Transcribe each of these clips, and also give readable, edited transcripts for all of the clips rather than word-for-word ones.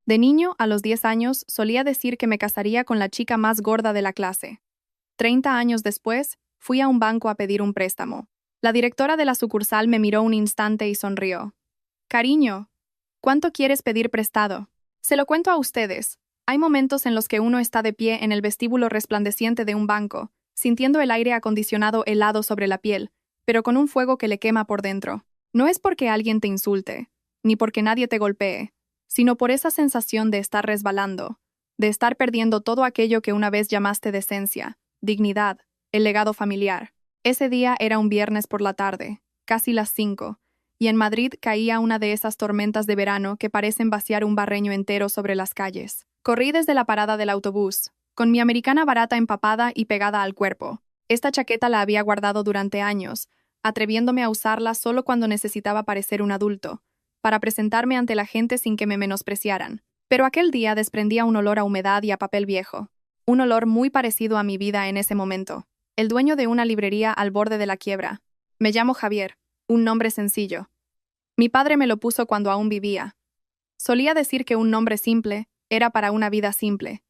De niño, a los 10 años, solía decir que me casaría con la chica más gorda de la clase. 30 años después, fui a un banco a pedir un préstamo. La directora de la sucursal me miró un instante y sonrió. Cariño, ¿cuánto quieres pedir prestado? Se lo cuento a ustedes. Hay momentos en los que uno está de pie en el vestíbulo resplandeciente de un banco, sintiendo el aire acondicionado helado sobre la piel, pero con un fuego que le quema por dentro. No es porque alguien te insulte, ni porque nadie te golpee, sino por esa sensación de estar resbalando, de estar perdiendo todo aquello que una vez llamaste decencia, dignidad, el legado familiar. Ese día era un viernes por la tarde, casi las 5, y en Madrid caía una de esas tormentas de verano que parecen vaciar un barreño entero sobre las calles. Corrí desde la parada del autobús, con mi americana barata empapada y pegada al cuerpo. Esta chaqueta la había guardado durante años, atreviéndome a usarla solo cuando necesitaba parecer un adulto, para presentarme ante la gente sin que me menospreciaran. Pero aquel día desprendía un olor a humedad y a papel viejo, un olor muy parecido a mi vida en ese momento. El dueño de una librería al borde de la quiebra. Me llamo Javier, un nombre sencillo. Mi padre me lo puso cuando aún vivía. Solía decir que un nombre simple era para una vida simple.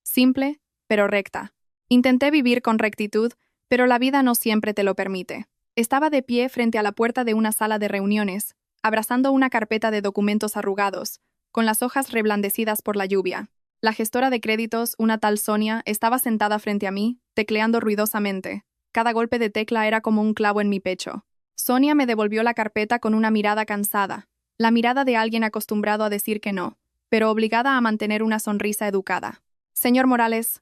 Simple, pero recta. Intenté vivir con rectitud, pero la vida no siempre te lo permite. Estaba de pie frente a la puerta de una sala de reuniones, abrazando una carpeta de documentos arrugados, con las hojas reblandecidas por la lluvia. La gestora de créditos, una tal Sonia, estaba sentada frente a mí, tecleando ruidosamente. Cada golpe de tecla era como un clavo en mi pecho. Sonia me devolvió la carpeta con una mirada cansada, la mirada de alguien acostumbrado a decir que no, pero obligada a mantener una sonrisa educada. Señor Morales,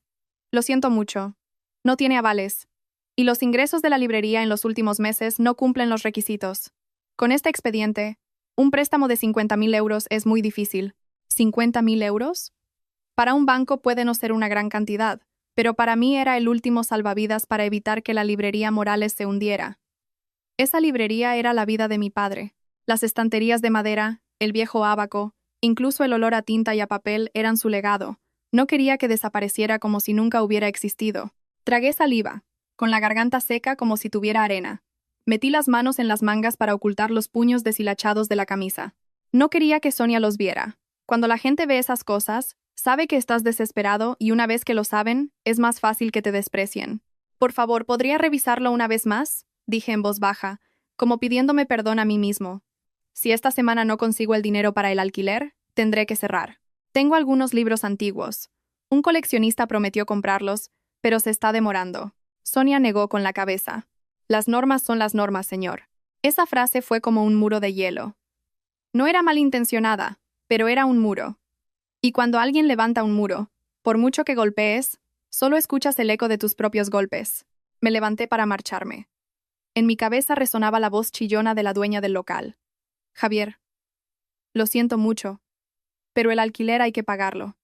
lo siento mucho. No tiene avales. Y los ingresos de la librería en los últimos meses no cumplen los requisitos. Con este expediente, un préstamo de 50.000 euros es muy difícil. ¿50.000 euros? Para un banco puede no ser una gran cantidad, pero para mí era el último salvavidas para evitar que la librería Morales se hundiera. Esa librería era la vida de mi padre. Las estanterías de madera, el viejo ábaco, incluso el olor a tinta y a papel eran su legado. No quería que desapareciera como si nunca hubiera existido. Tragué saliva, con la garganta seca como si tuviera arena. Metí las manos en las mangas para ocultar los puños deshilachados de la camisa. No quería que Sonia los viera. Cuando la gente ve esas cosas, sabe que estás desesperado y una vez que lo saben, es más fácil que te desprecien. Por favor, ¿podría revisarlo una vez más? Dije en voz baja, como pidiéndome perdón a mí mismo. Si esta semana no consigo el dinero para el alquiler, tendré que cerrar. Tengo algunos libros antiguos. Un coleccionista prometió comprarlos, pero se está demorando. Sonia negó con la cabeza. Las normas son las normas, señor. Esa frase fue como un muro de hielo. No era malintencionada, pero era un muro. Y cuando alguien levanta un muro, por mucho que golpees, solo escuchas el eco de tus propios golpes. Me levanté para marcharme. En mi cabeza resonaba la voz chillona de la dueña del local. Javier, lo siento mucho, pero el alquiler hay que pagarlo.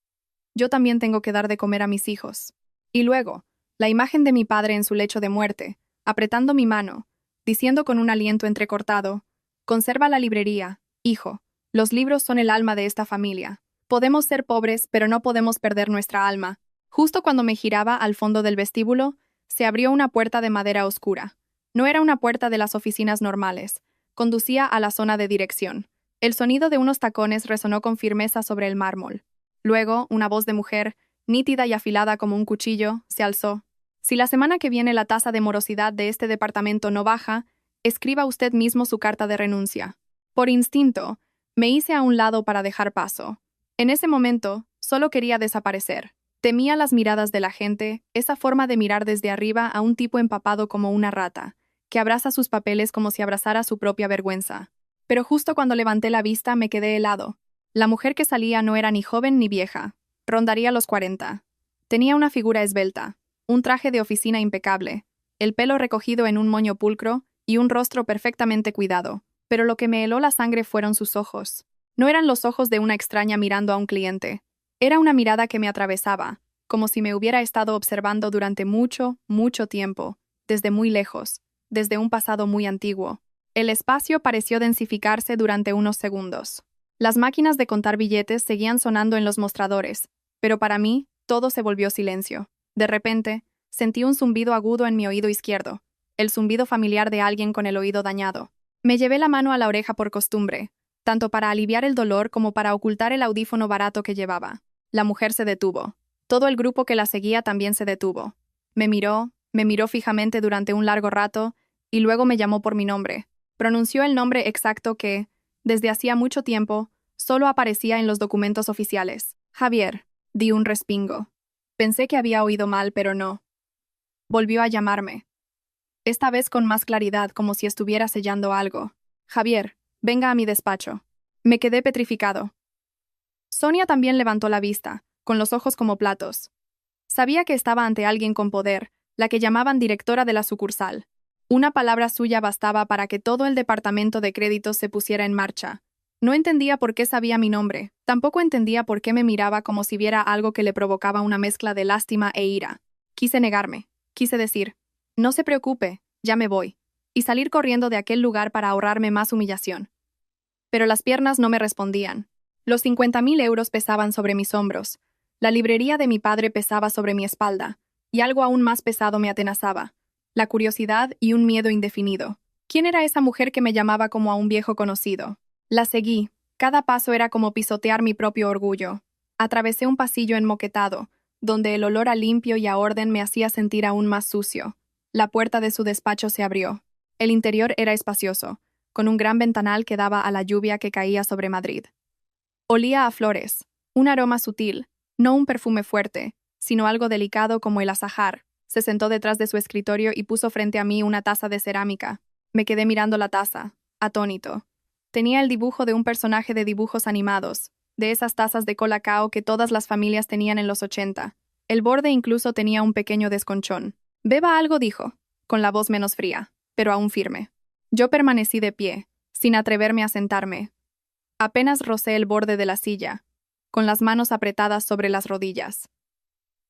Yo también tengo que dar de comer a mis hijos. Y luego, la imagen de mi padre en su lecho de muerte, apretando mi mano, diciendo con un aliento entrecortado, conserva la librería, hijo, los libros son el alma de esta familia. Podemos ser pobres, pero no podemos perder nuestra alma. Justo cuando me giraba al fondo del vestíbulo, se abrió una puerta de madera oscura. No era una puerta de las oficinas normales. Conducía a la zona de dirección. El sonido de unos tacones resonó con firmeza sobre el mármol. Luego, una voz de mujer, nítida y afilada como un cuchillo, se alzó. Si la semana que viene la tasa de morosidad de este departamento no baja, escriba usted mismo su carta de renuncia. Por instinto, me hice a un lado para dejar paso. En ese momento, solo quería desaparecer. Temía las miradas de la gente, esa forma de mirar desde arriba a un tipo empapado como una rata, que abraza sus papeles como si abrazara su propia vergüenza. Pero justo cuando levanté la vista me quedé helado. La mujer que salía no era ni joven ni vieja. Rondaría los 40. Tenía una figura esbelta, un traje de oficina impecable, el pelo recogido en un moño pulcro y un rostro perfectamente cuidado. Pero lo que me heló la sangre fueron sus ojos. No eran los ojos de una extraña mirando a un cliente. Era una mirada que me atravesaba, como si me hubiera estado observando durante mucho, mucho tiempo, desde muy lejos, desde un pasado muy antiguo. El espacio pareció densificarse durante unos segundos. Las máquinas de contar billetes seguían sonando en los mostradores, pero para mí, todo se volvió silencio. De repente, sentí un zumbido agudo en mi oído izquierdo, el zumbido familiar de alguien con el oído dañado. Me llevé la mano a la oreja por costumbre, tanto para aliviar el dolor como para ocultar el audífono barato que llevaba. La mujer se detuvo. Todo el grupo que la seguía también se detuvo. Me miró fijamente durante un largo rato y luego me llamó por mi nombre. Pronunció el nombre exacto que, desde hacía mucho tiempo, solo aparecía en los documentos oficiales. Javier. Di un respingo. Pensé que había oído mal, pero no. Volvió a llamarme. Esta vez con más claridad, como si estuviera sellando algo. Javier, venga a mi despacho. Me quedé petrificado. Sonia también levantó la vista, con los ojos como platos. Sabía que estaba ante alguien con poder, la que llamaban directora de la sucursal. Una palabra suya bastaba para que todo el departamento de créditos se pusiera en marcha. No entendía por qué sabía mi nombre, tampoco entendía por qué me miraba como si viera algo que le provocaba una mezcla de lástima e ira. Quise negarme, quise decir, no se preocupe, ya me voy, y salir corriendo de aquel lugar para ahorrarme más humillación. Pero las piernas no me respondían. Los 50.000 euros pesaban sobre mis hombros, la librería de mi padre pesaba sobre mi espalda, y algo aún más pesado me atenazaba, la curiosidad y un miedo indefinido. ¿Quién era esa mujer que me llamaba como a un viejo conocido? La seguí. Cada paso era como pisotear mi propio orgullo. Atravesé un pasillo enmoquetado, donde el olor a limpio y a orden me hacía sentir aún más sucio. La puerta de su despacho se abrió. El interior era espacioso, con un gran ventanal que daba a la lluvia que caía sobre Madrid. Olía a flores, un aroma sutil, no un perfume fuerte, sino algo delicado como el azahar. Se sentó detrás de su escritorio y puso frente a mí una taza de cerámica. Me quedé mirando la taza, atónito. Tenía el dibujo de un personaje de dibujos animados, de esas tazas de colacao que todas las familias tenían en los 80. El borde incluso tenía un pequeño desconchón. Beba algo, dijo, con la voz menos fría, pero aún firme. Yo permanecí de pie, sin atreverme a sentarme. Apenas rocé el borde de la silla, con las manos apretadas sobre las rodillas.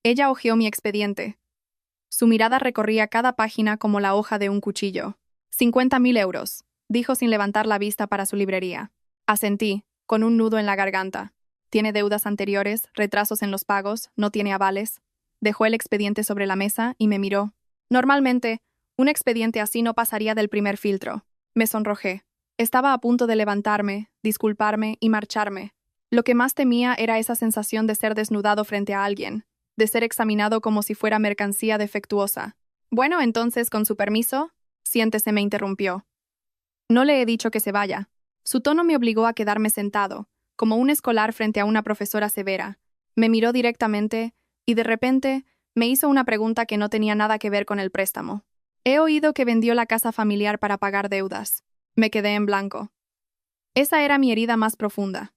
Ella hojeó mi expediente. Su mirada recorría cada página como la hoja de un cuchillo. 50.000 euros, dijo sin levantar la vista para su librería. Asentí, con un nudo en la garganta. Tiene deudas anteriores, retrasos en los pagos, no tiene avales. Dejó el expediente sobre la mesa y me miró. Normalmente, un expediente así no pasaría del primer filtro. Me sonrojé. Estaba a punto de levantarme, disculparme y marcharme. Lo que más temía era esa sensación de ser desnudado frente a alguien, de ser examinado como si fuera mercancía defectuosa. Bueno, entonces, con su permiso, siéntese, me interrumpió. No le he dicho que se vaya. Su tono me obligó a quedarme sentado, como un escolar frente a una profesora severa. Me miró directamente y de repente me hizo una pregunta que no tenía nada que ver con el préstamo. He oído que vendió la casa familiar para pagar deudas. Me quedé en blanco. Esa era mi herida más profunda.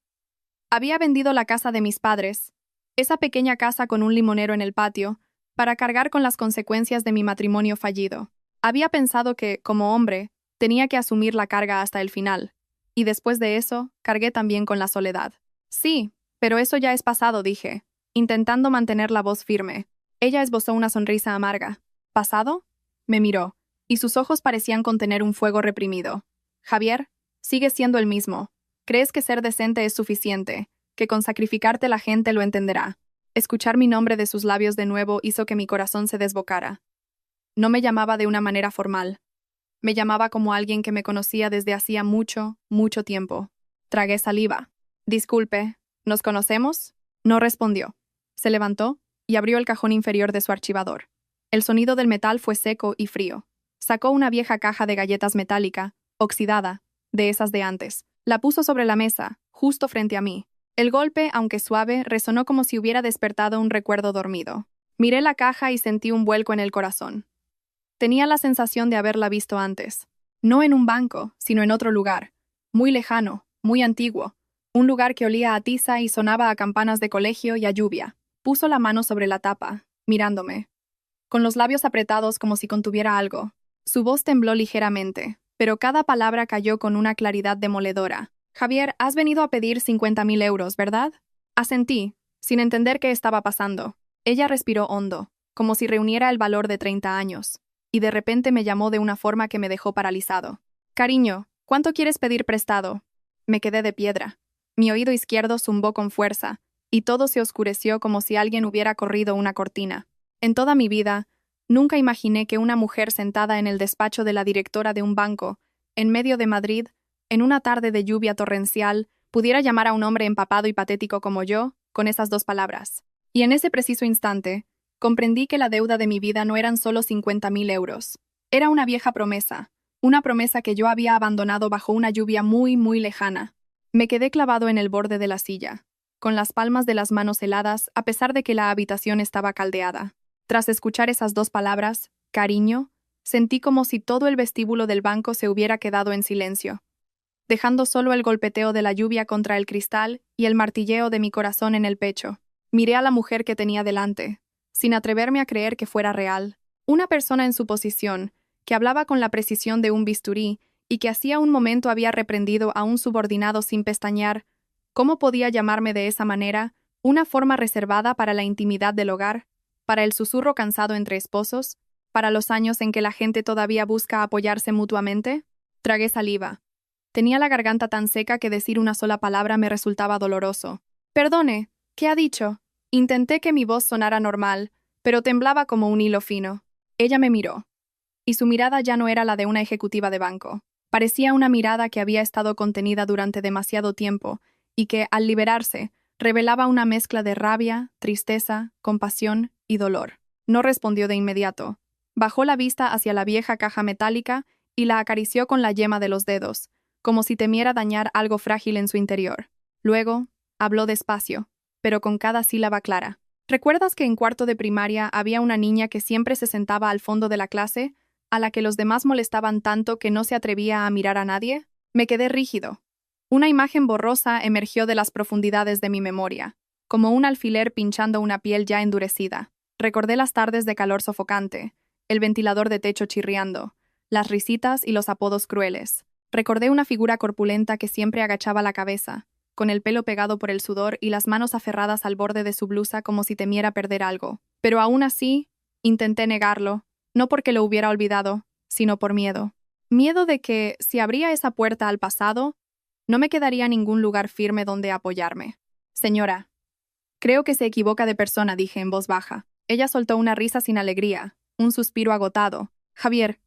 Había vendido la casa de mis padres, esa pequeña casa con un limonero en el patio, para cargar con las consecuencias de mi matrimonio fallido. Había pensado que, como hombre, tenía que asumir la carga hasta el final, y después de eso, cargué también con la soledad. Sí, pero eso ya es pasado, dije, intentando mantener la voz firme. Ella esbozó una sonrisa amarga. ¿Pasado? Me miró, y sus ojos parecían contener un fuego reprimido. Javier, sigues siendo el mismo. Crees que ser decente es suficiente, que con sacrificarte la gente lo entenderá. Escuchar mi nombre de sus labios de nuevo hizo que mi corazón se desbocara. No me llamaba de una manera formal. Me llamaba como alguien que me conocía desde hacía mucho, mucho tiempo. Tragué saliva. Disculpe, ¿nos conocemos? No respondió. Se levantó y abrió el cajón inferior de su archivador. El sonido del metal fue seco y frío. Sacó una vieja caja de galletas metálica, oxidada, de esas de antes. La puso sobre la mesa, justo frente a mí. El golpe, aunque suave, resonó como si hubiera despertado un recuerdo dormido. Miré la caja y sentí un vuelco en el corazón. Tenía la sensación de haberla visto antes. No en un banco, sino en otro lugar. Muy lejano, muy antiguo. Un lugar que olía a tiza y sonaba a campanas de colegio y a lluvia. Puso la mano sobre la tapa, mirándome. Con los labios apretados como si contuviera algo. Su voz tembló ligeramente, pero cada palabra cayó con una claridad demoledora. Javier, has venido a pedir 50.000 euros, ¿verdad? Asentí, sin entender qué estaba pasando. Ella respiró hondo, como si reuniera el valor de 30 años, y de repente me llamó de una forma que me dejó paralizado. Cariño, ¿cuánto quieres pedir prestado? Me quedé de piedra. Mi oído izquierdo zumbó con fuerza, y todo se oscureció como si alguien hubiera corrido una cortina. En toda mi vida, nunca imaginé que una mujer sentada en el despacho de la directora de un banco, en medio de Madrid, En una tarde de lluvia torrencial, pudiera llamar a un hombre empapado y patético como yo con esas dos palabras. Y en ese preciso instante, comprendí que la deuda de mi vida no eran solo 50.000 euros. Era una promesa que yo había abandonado bajo una lluvia muy, muy lejana. Me quedé clavado en el borde de la silla, con las palmas de las manos heladas, a pesar de que la habitación estaba caldeada. Tras escuchar esas dos palabras, cariño, sentí como si todo el vestíbulo del banco se hubiera quedado en silencio, dejando solo el golpeteo de la lluvia contra el cristal y el martilleo de mi corazón en el pecho. Miré a la mujer que tenía delante, sin atreverme a creer que fuera real. Una persona en su posición, que hablaba con la precisión de un bisturí y que hacía un momento había reprendido a un subordinado sin pestañear. ¿Cómo podía llamarme de esa manera? Una forma reservada para la intimidad del hogar, para el susurro cansado entre esposos, para los años en que la gente todavía busca apoyarse mutuamente. Tragué saliva. Tenía la garganta tan seca que decir una sola palabra me resultaba doloroso. Perdone, ¿qué ha dicho? Intenté que mi voz sonara normal, pero temblaba como un hilo fino. Ella me miró, y su mirada ya no era la de una ejecutiva de banco. Parecía una mirada que había estado contenida durante demasiado tiempo y que, al liberarse, revelaba una mezcla de rabia, tristeza, compasión y dolor. No respondió de inmediato. Bajó la vista hacia la vieja caja metálica y la acarició con la yema de los dedos, como si temiera dañar algo frágil en su interior. Luego, habló despacio, pero con cada sílaba clara. ¿Recuerdas que en cuarto de primaria había una niña que siempre se sentaba al fondo de la clase, a la que los demás molestaban tanto que no se atrevía a mirar a nadie? Me quedé rígido. Una imagen borrosa emergió de las profundidades de mi memoria, como un alfiler pinchando una piel ya endurecida. Recordé las tardes de calor sofocante, el ventilador de techo chirriando, las risitas y los apodos crueles. Recordé una figura corpulenta que siempre agachaba la cabeza, con el pelo pegado por el sudor y las manos aferradas al borde de su blusa como si temiera perder algo. Pero aún así, intenté negarlo, no porque lo hubiera olvidado, sino por miedo. Miedo de que, si abría esa puerta al pasado, no me quedaría ningún lugar firme donde apoyarme. Señora, creo que se equivoca de persona, dije en voz baja. Ella soltó una risa sin alegría, un suspiro agotado. Javier,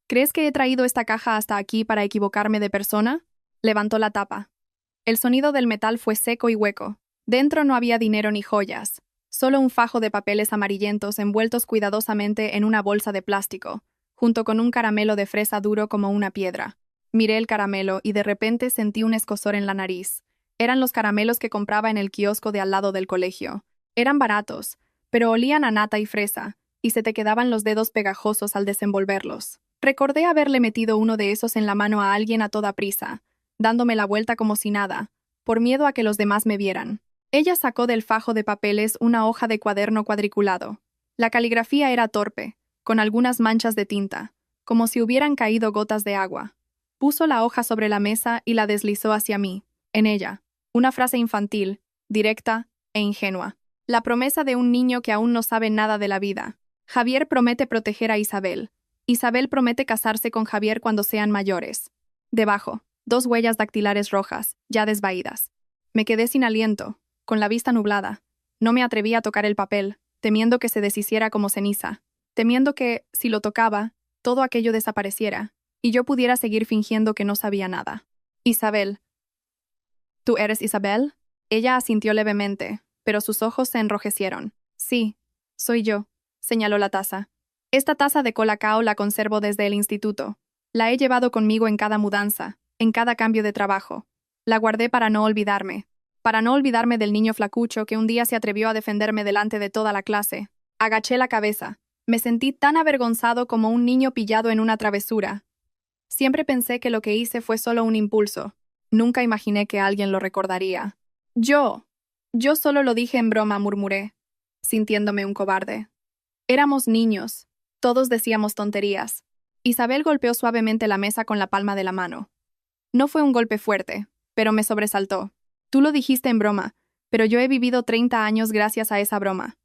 ¿crees que he traído esta caja hasta aquí para equivocarme de persona? Levantó la tapa. El sonido del metal fue seco y hueco. Dentro no había dinero ni joyas, solo un fajo de papeles amarillentos envueltos cuidadosamente en una bolsa de plástico, junto con un caramelo de fresa duro como una piedra. Miré el caramelo y de repente sentí un escozor en la nariz. Eran los caramelos que compraba en el kiosco de al lado del colegio. Eran baratos, pero olían a nata y fresa, y se te quedaban los dedos pegajosos al desenvolverlos. Recordé haberle metido uno de esos en la mano a alguien a toda prisa, dándome la vuelta como si nada, por miedo a que los demás me vieran. Ella sacó del fajo de papeles una hoja de cuaderno cuadriculado. La caligrafía era torpe, con algunas manchas de tinta, como si hubieran caído gotas de agua. Puso la hoja sobre la mesa y la deslizó hacia mí. En ella, una frase infantil, directa e ingenua. La promesa de un niño que aún no sabe nada de la vida. Javier promete proteger a Isabel. Isabel promete casarse con Javier cuando sean mayores. Debajo, 2 huellas dactilares rojas, ya desvaídas. Me quedé sin aliento, con la vista nublada. No me atreví a tocar el papel, temiendo que se deshiciera como ceniza, temiendo que, si lo tocaba, todo aquello desapareciera, y yo pudiera seguir fingiendo que no sabía nada. Isabel. ¿Tú eres Isabel? Ella asintió levemente, pero sus ojos se enrojecieron. Sí, soy yo, señaló la taza. Esta taza de colacao la conservo desde el instituto. La he llevado conmigo en cada mudanza, en cada cambio de trabajo. La guardé para no olvidarme del niño flacucho que un día se atrevió a defenderme delante de toda la clase. Agaché la cabeza. Me sentí tan avergonzado como un niño pillado en una travesura. Siempre pensé que lo que hice fue solo un impulso. Nunca imaginé que alguien lo recordaría. Yo solo lo dije en broma, murmuré, sintiéndome un cobarde. Éramos niños. Todos decíamos tonterías. Isabel golpeó suavemente la mesa con la palma de la mano. No fue un golpe fuerte, pero me sobresaltó. Tú lo dijiste en broma, pero yo he vivido 30 años gracias a esa broma.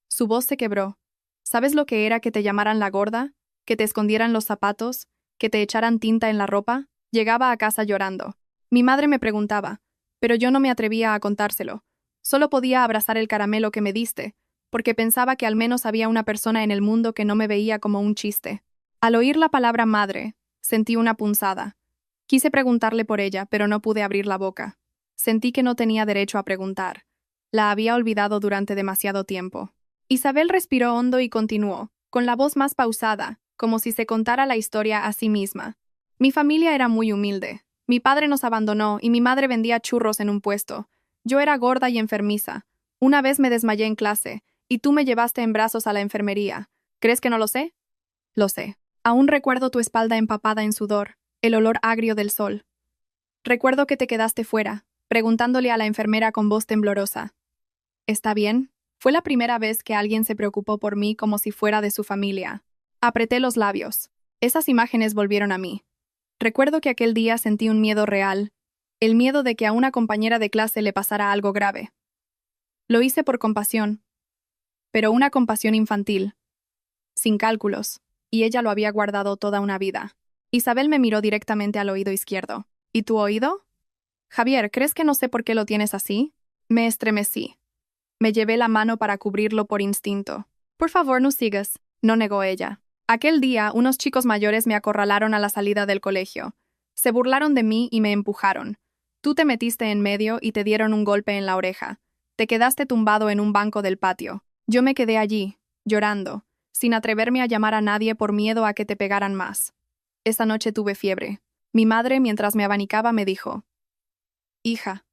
Su voz se quebró. ¿Sabes lo que era que te llamaran la gorda? ¿Que te escondieran los zapatos? ¿Que te echaran tinta en la ropa? Llegaba a casa llorando. Mi madre me preguntaba, pero yo no me atrevía a contárselo. Solo podía abrazar el caramelo que me diste, porque pensaba que al menos había una persona en el mundo que no me veía como un chiste. Al oír la palabra madre, sentí una punzada. Quise preguntarle por ella, pero no pude abrir la boca. Sentí que no tenía derecho a preguntar. La había olvidado durante demasiado tiempo. Isabel respiró hondo y continuó, con la voz más pausada, como si se contara la historia a sí misma. Mi familia era muy humilde. Mi padre nos abandonó y mi madre vendía churros en un puesto. Yo era gorda y enfermiza. Una vez me desmayé en clase, y tú me llevaste en brazos a la enfermería. ¿Crees que no lo sé? Lo sé. Aún recuerdo tu espalda empapada en sudor, el olor agrio del sol. Recuerdo que te quedaste fuera, preguntándole a la enfermera con voz temblorosa. ¿Está bien? Fue la primera vez que alguien se preocupó por mí como si fuera de su familia. Apreté los labios. Esas imágenes volvieron a mí. Recuerdo que aquel día sentí un miedo real, el miedo de que a una compañera de clase le pasara algo grave. Lo hice por compasión, pero una compasión infantil, sin cálculos, y ella lo había guardado toda una vida. Isabel me miró directamente al oído izquierdo. ¿Y tu oído? Javier, ¿crees que no sé por qué lo tienes así? Me estremecí. Me llevé la mano para cubrirlo por instinto. Por favor, no sigas, no negó ella. Aquel día, unos chicos mayores me acorralaron a la salida del colegio. Se burlaron de mí y me empujaron. Tú te metiste en medio y te dieron un golpe en la oreja. Te quedaste tumbado en un banco del patio. Yo me quedé allí, llorando, sin atreverme a llamar a nadie por miedo a que te pegaran más. Esa noche tuve fiebre. Mi madre, mientras me abanicaba, me dijo: Hija,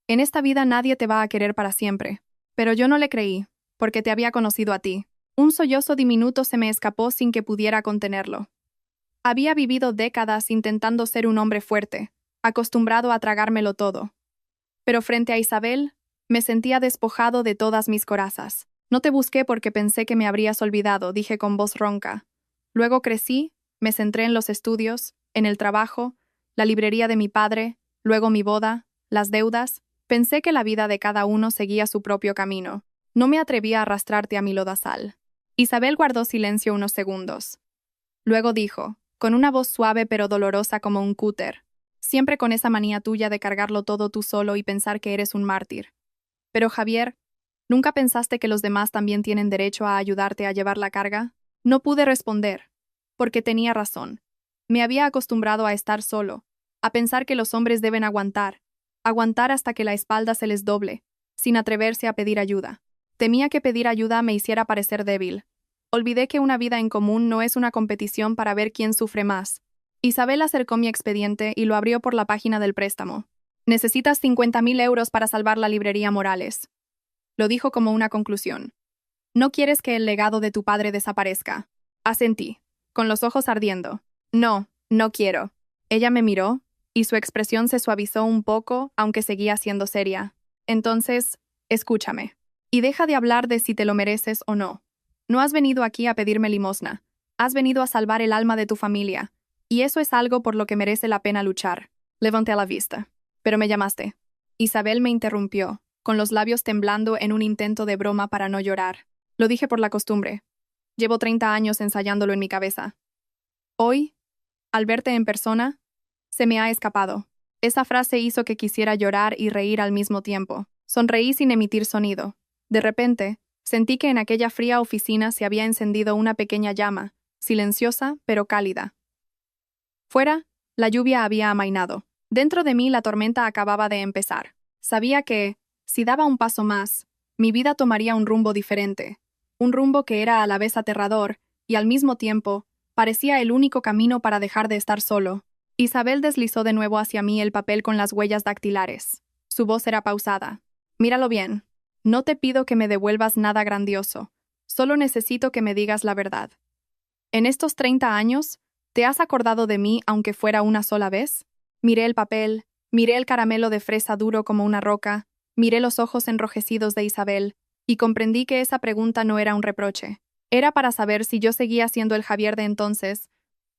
en esta vida nadie te va a querer para siempre. Pero yo no le creí, porque te había conocido a ti. Un sollozo diminuto se me escapó sin que pudiera contenerlo. Había vivido décadas intentando ser un hombre fuerte, acostumbrado a tragármelo todo. Pero frente a Isabel, me sentía despojado de todas mis corazas. No te busqué porque pensé que me habrías olvidado, dije con voz ronca. Luego crecí, me centré en los estudios, en el trabajo, la librería de mi padre, luego mi boda, las deudas. Pensé que la vida de cada uno seguía su propio camino. No me atreví a arrastrarte a mi lodazal. Isabel guardó silencio unos segundos. Luego dijo, con una voz suave pero dolorosa como un cúter, siempre con esa manía tuya de cargarlo todo tú solo y pensar que eres un mártir. Pero Javier, ¿nunca pensaste que los demás también tienen derecho a ayudarte a llevar la carga? No pude responder, porque tenía razón. Me había acostumbrado a estar solo, a pensar que los hombres deben aguantar hasta que la espalda se les doble, sin atreverse a pedir ayuda. Temía que pedir ayuda me hiciera parecer débil. Olvidé que una vida en común no es una competición para ver quién sufre más. Isabel acercó mi expediente y lo abrió por la página del préstamo. Necesitas 50.000 euros para salvar la librería Morales. Lo dijo como una conclusión. No quieres que el legado de tu padre desaparezca. Asentí, con los ojos ardiendo. No, no quiero. Ella me miró, y su expresión se suavizó un poco, aunque seguía siendo seria. Entonces, escúchame. Y deja de hablar de si te lo mereces o no. No has venido aquí a pedirme limosna. Has venido a salvar el alma de tu familia. Y eso es algo por lo que merece la pena luchar. Levanté la vista. Pero me llamaste. Isabel me interrumpió, con los labios temblando en un intento de broma para no llorar. Lo dije por la costumbre. Llevo 30 años ensayándolo en mi cabeza. Hoy, al verte en persona, se me ha escapado. Esa frase hizo que quisiera llorar y reír al mismo tiempo. Sonreí sin emitir sonido. De repente, sentí que en aquella fría oficina se había encendido una pequeña llama, silenciosa pero cálida. Fuera, la lluvia había amainado. Dentro de mí la tormenta acababa de empezar. Sabía que, si daba un paso más, mi vida tomaría un rumbo diferente. Un rumbo que era a la vez aterrador y al mismo tiempo parecía el único camino para dejar de estar solo. Isabel deslizó de nuevo hacia mí el papel con las huellas dactilares. Su voz era pausada. Míralo bien. No te pido que me devuelvas nada grandioso. Solo necesito que me digas la verdad. En estos 30 años, ¿te has acordado de mí aunque fuera una sola vez? Miré el papel, miré el caramelo de fresa duro como una roca, miré los ojos enrojecidos de Isabel, y comprendí que esa pregunta no era un reproche. Era para saber si yo seguía siendo el Javier de entonces,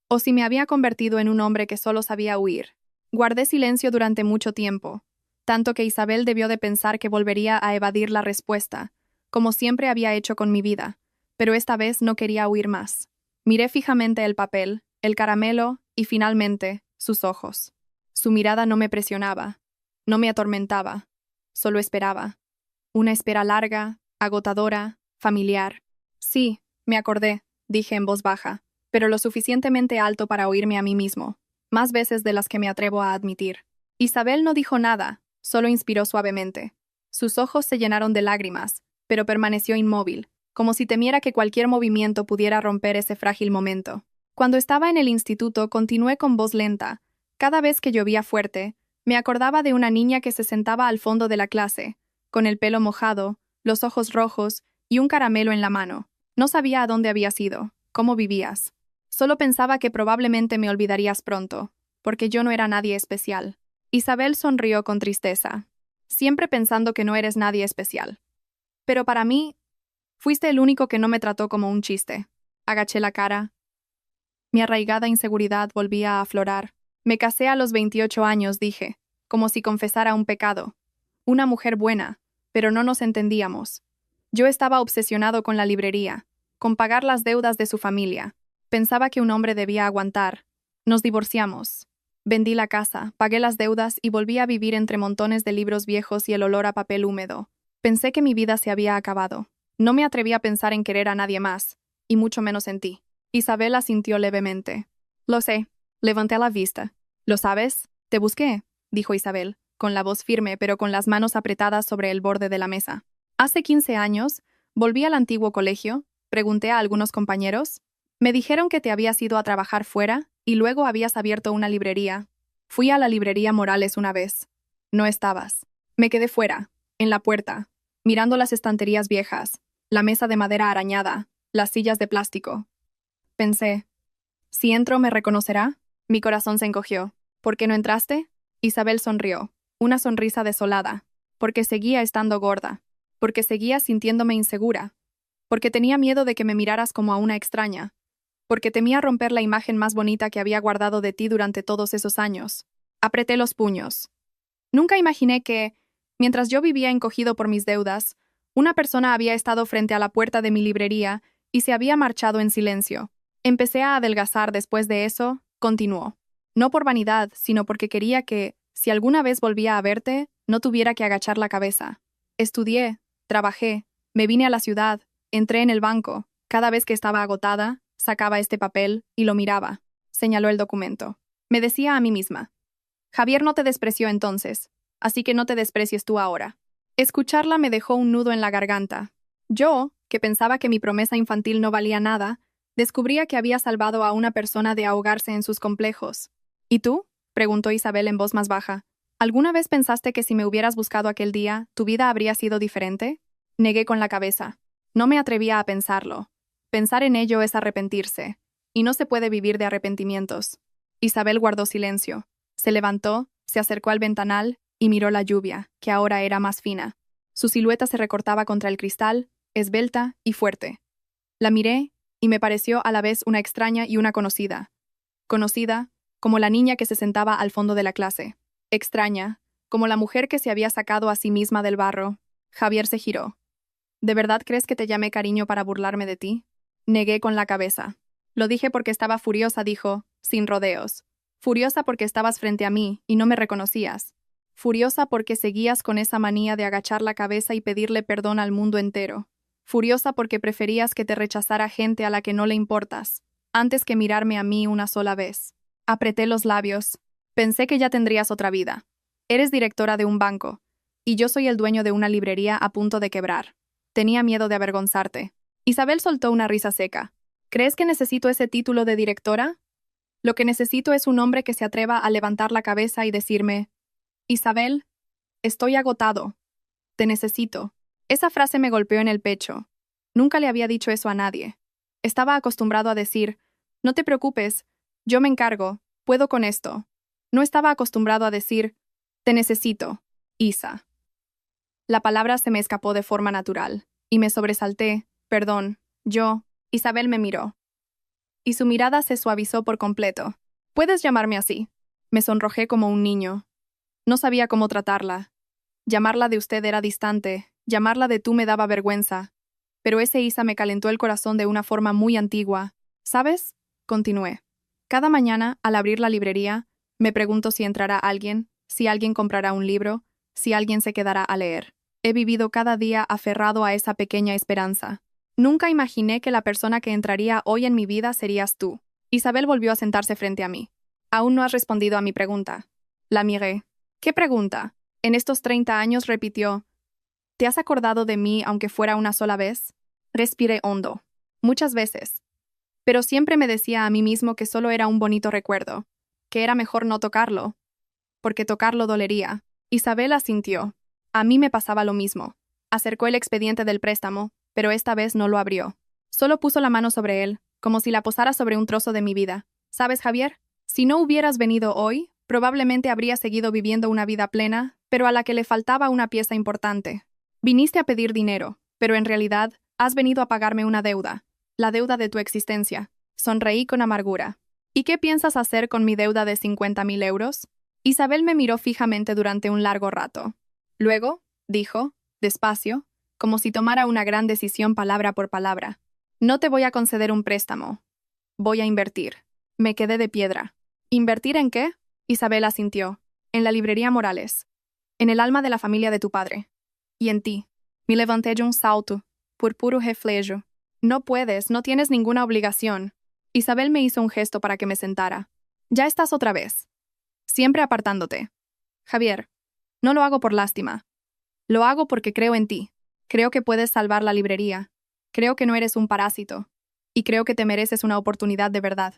o si me había convertido en un hombre que solo sabía huir. Guardé silencio durante mucho tiempo, tanto que Isabel debió de pensar que volvería a evadir la respuesta, como siempre había hecho con mi vida, pero esta vez no quería huir más. Miré fijamente el papel, el caramelo y, finalmente, sus ojos. Su mirada no me presionaba, no me atormentaba, solo esperaba. Una espera larga, agotadora, familiar. Sí, me acordé, dije en voz baja, pero lo suficientemente alto para oírme a mí mismo. más veces de las que me atrevo a admitir. Isabel no dijo nada, solo inspiró suavemente. Sus ojos se llenaron de lágrimas, pero permaneció inmóvil, como si temiera que cualquier movimiento pudiera romper ese frágil momento. Cuando estaba en el instituto, continué con voz lenta. Cada vez que llovía fuerte, me acordaba de una niña que se sentaba al fondo de la clase, con el pelo mojado, los ojos rojos y un caramelo en la mano. No sabía a dónde habías ido, cómo vivías. Solo pensaba que probablemente me olvidarías pronto, porque yo no era nadie especial. Isabel sonrió con tristeza, siempre pensando que no eres nadie especial. Pero para mí, fuiste el único que no me trató como un chiste. Agaché la cara. Mi arraigada inseguridad volvía a aflorar. Me casé a los 28 años, dije, como si confesara un pecado. Una mujer buena, pero no nos entendíamos. Yo estaba obsesionado con la librería, con pagar las deudas de su familia. Pensaba que un hombre debía aguantar. Nos divorciamos. Vendí la casa, pagué las deudas y volví a vivir entre montones de libros viejos y el olor a papel húmedo. Pensé que mi vida se había acabado. No me atreví a pensar en querer a nadie más, y mucho menos en ti. Isabel asintió levemente. Lo sé. Levanté la vista. ¿Lo sabes? Te busqué, dijo Isabel, con la voz firme pero con las manos apretadas sobre el borde de la mesa. Hace 15 años, volví al antiguo colegio, pregunté a algunos compañeros. Me dijeron que te habías ido a trabajar fuera y luego habías abierto una librería. Fui a la librería Morales una vez. No estabas. Me quedé fuera, en la puerta, mirando las estanterías viejas, la mesa de madera arañada, las sillas de plástico. Pensé, si entro me reconocerá. Mi corazón se encogió. ¿Por qué no entraste? Isabel sonrió, una sonrisa desolada, porque seguía estando gorda, porque seguía sintiéndome insegura, porque tenía miedo de que me miraras como a una extraña, porque temía romper la imagen más bonita que había guardado de ti durante todos esos años. Apreté los puños. Nunca imaginé que, mientras yo vivía encogido por mis deudas, una persona había estado frente a la puerta de mi librería y se había marchado en silencio. Empecé a adelgazar después de eso, continuó. No por vanidad, sino porque quería que, si alguna vez volvía a verte, no tuviera que agachar la cabeza. Estudié, trabajé, me vine a la ciudad, entré en el banco. Cada vez que estaba agotada, sacaba este papel y lo miraba. Señaló el documento. Me decía a mí misma: Javier no te despreció entonces, así que no te desprecies tú ahora. Escucharla me dejó un nudo en la garganta. Yo, que pensaba que mi promesa infantil no valía nada, descubría que había salvado a una persona de ahogarse en sus complejos. ¿Y tú? Preguntó Isabel en voz más baja. ¿Alguna vez pensaste que si me hubieras buscado aquel día, tu vida habría sido diferente? Negué con la cabeza. No me atrevía a pensarlo. Pensar en ello es arrepentirse, y no se puede vivir de arrepentimientos. Isabel guardó silencio. Se levantó, se acercó al ventanal y miró la lluvia, que ahora era más fina. Su silueta se recortaba contra el cristal, esbelta y fuerte. La miré y me pareció a la vez una extraña y una conocida. Conocida, como la niña que se sentaba al fondo de la clase. Extraña, como la mujer que se había sacado a sí misma del barro. Javier se giró. ¿De verdad crees que te llamé cariño para burlarme de ti? Negué con la cabeza. Lo dije porque estaba furiosa, dijo, sin rodeos. Furiosa porque estabas frente a mí y no me reconocías. Furiosa porque seguías con esa manía de agachar la cabeza y pedirle perdón al mundo entero. Furiosa porque preferías que te rechazara gente a la que no le importas, antes que mirarme a mí una sola vez. Apreté los labios. Pensé que ya tendrías otra vida. Eres directora de un banco, y yo soy el dueño de una librería a punto de quebrar. Tenía miedo de avergonzarte. Isabel soltó una risa seca. ¿Crees que necesito ese título de directora? Lo que necesito es un hombre que se atreva a levantar la cabeza y decirme: Isabel, estoy agotado. Te necesito. Esa frase me golpeó en el pecho. Nunca le había dicho eso a nadie. Estaba acostumbrado a decir: no te preocupes, yo me encargo, puedo con esto. No estaba acostumbrado a decir: te necesito, Isa. La palabra se me escapó de forma natural, y me sobresalté. Perdón, Isabel me miró. Y su mirada se suavizó por completo. Puedes llamarme así. Me sonrojé como un niño. No sabía cómo tratarla. Llamarla de usted era distante, llamarla de tú me daba vergüenza. Pero ese Isa me calentó el corazón de una forma muy antigua. ¿Sabes? Continué. Cada mañana, al abrir la librería, me pregunto si entrará alguien, si alguien comprará un libro, si alguien se quedará a leer. He vivido cada día aferrado a esa pequeña esperanza. Nunca imaginé que la persona que entraría hoy en mi vida serías tú. Isabel volvió a sentarse frente a mí. Aún no has respondido a mi pregunta. La miré. ¿Qué pregunta? En estos 30 años repitió. ¿Te has acordado de mí aunque fuera una sola vez? Respiré hondo. Muchas veces. Pero siempre me decía a mí mismo que solo era un bonito recuerdo, que era mejor no tocarlo, porque tocarlo dolería. Isabel asintió. A mí me pasaba lo mismo. Acercó el expediente del préstamo, pero esta vez no lo abrió. Solo puso la mano sobre él, como si la posara sobre un trozo de mi vida. ¿Sabes, Javier? Si no hubieras venido hoy, probablemente habría seguido viviendo una vida plena, pero a la que le faltaba una pieza importante. Viniste a pedir dinero, pero en realidad has venido a pagarme una deuda, la deuda de tu existencia. Sonreí con amargura. ¿Y qué piensas hacer con mi deuda de 50.000 euros? Isabel me miró fijamente durante un largo rato. Luego, dijo, despacio, como si tomara una gran decisión palabra por palabra. No te voy a conceder un préstamo. Voy a invertir. Me quedé de piedra. ¿Invertir en qué? Isabel asintió. En la librería Morales. En el alma de la familia de tu padre. Y en ti. Me levanté de un salto, por puro reflejo. No puedes, no tienes ninguna obligación. Isabel me hizo un gesto para que me sentara. Ya estás otra vez. Siempre apartándote. Javier, no lo hago por lástima. Lo hago porque creo en ti. Creo que puedes salvar la librería. Creo que no eres un parásito. Y creo que te mereces una oportunidad de verdad.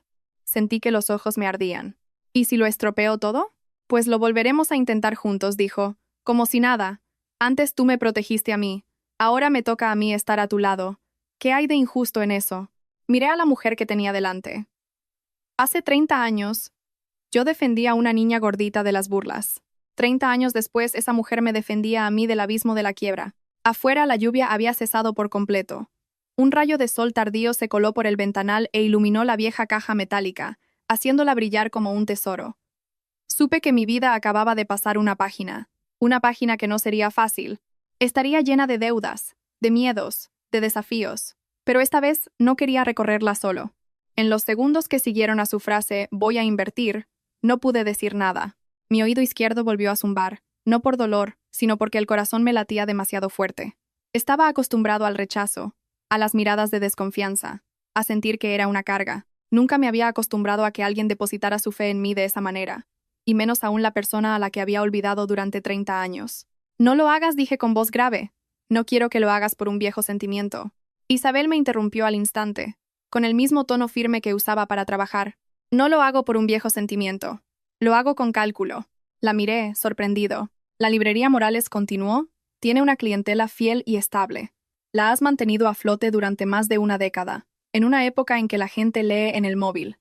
Sentí que los ojos me ardían. ¿Y si lo estropeo todo? Pues lo volveremos a intentar juntos, dijo, como si nada. Antes tú me protegiste a mí. Ahora me toca a mí estar a tu lado. ¿Qué hay de injusto en eso? Miré a la mujer que tenía delante. Hace 30 años, yo defendía a una niña gordita de las burlas. 30 años después, esa mujer me defendía a mí del abismo de la quiebra. Afuera, la lluvia había cesado por completo. Un rayo de sol tardío se coló por el ventanal e iluminó la vieja caja metálica, haciéndola brillar como un tesoro. Supe que mi vida acababa de pasar una página que no sería fácil. Estaría llena de deudas, de miedos, de desafíos. Pero esta vez no quería recorrerla solo. En los segundos que siguieron a su frase, voy a invertir, no pude decir nada. Mi oído izquierdo volvió a zumbar, no por dolor, sino porque el corazón me latía demasiado fuerte. Estaba acostumbrado al rechazo, a las miradas de desconfianza, a sentir que era una carga. Nunca me había acostumbrado a que alguien depositara su fe en mí de esa manera, y menos aún la persona a la que había olvidado durante 30 años. No lo hagas, dije con voz grave. No quiero que lo hagas por un viejo sentimiento. Isabel me interrumpió al instante, con el mismo tono firme que usaba para trabajar. No lo hago por un viejo sentimiento. Lo hago con cálculo. La miré, sorprendido. La librería Morales continuó. Tiene una clientela fiel y estable. La has mantenido a flote durante más de una década, en una época en que la gente lee en el móvil.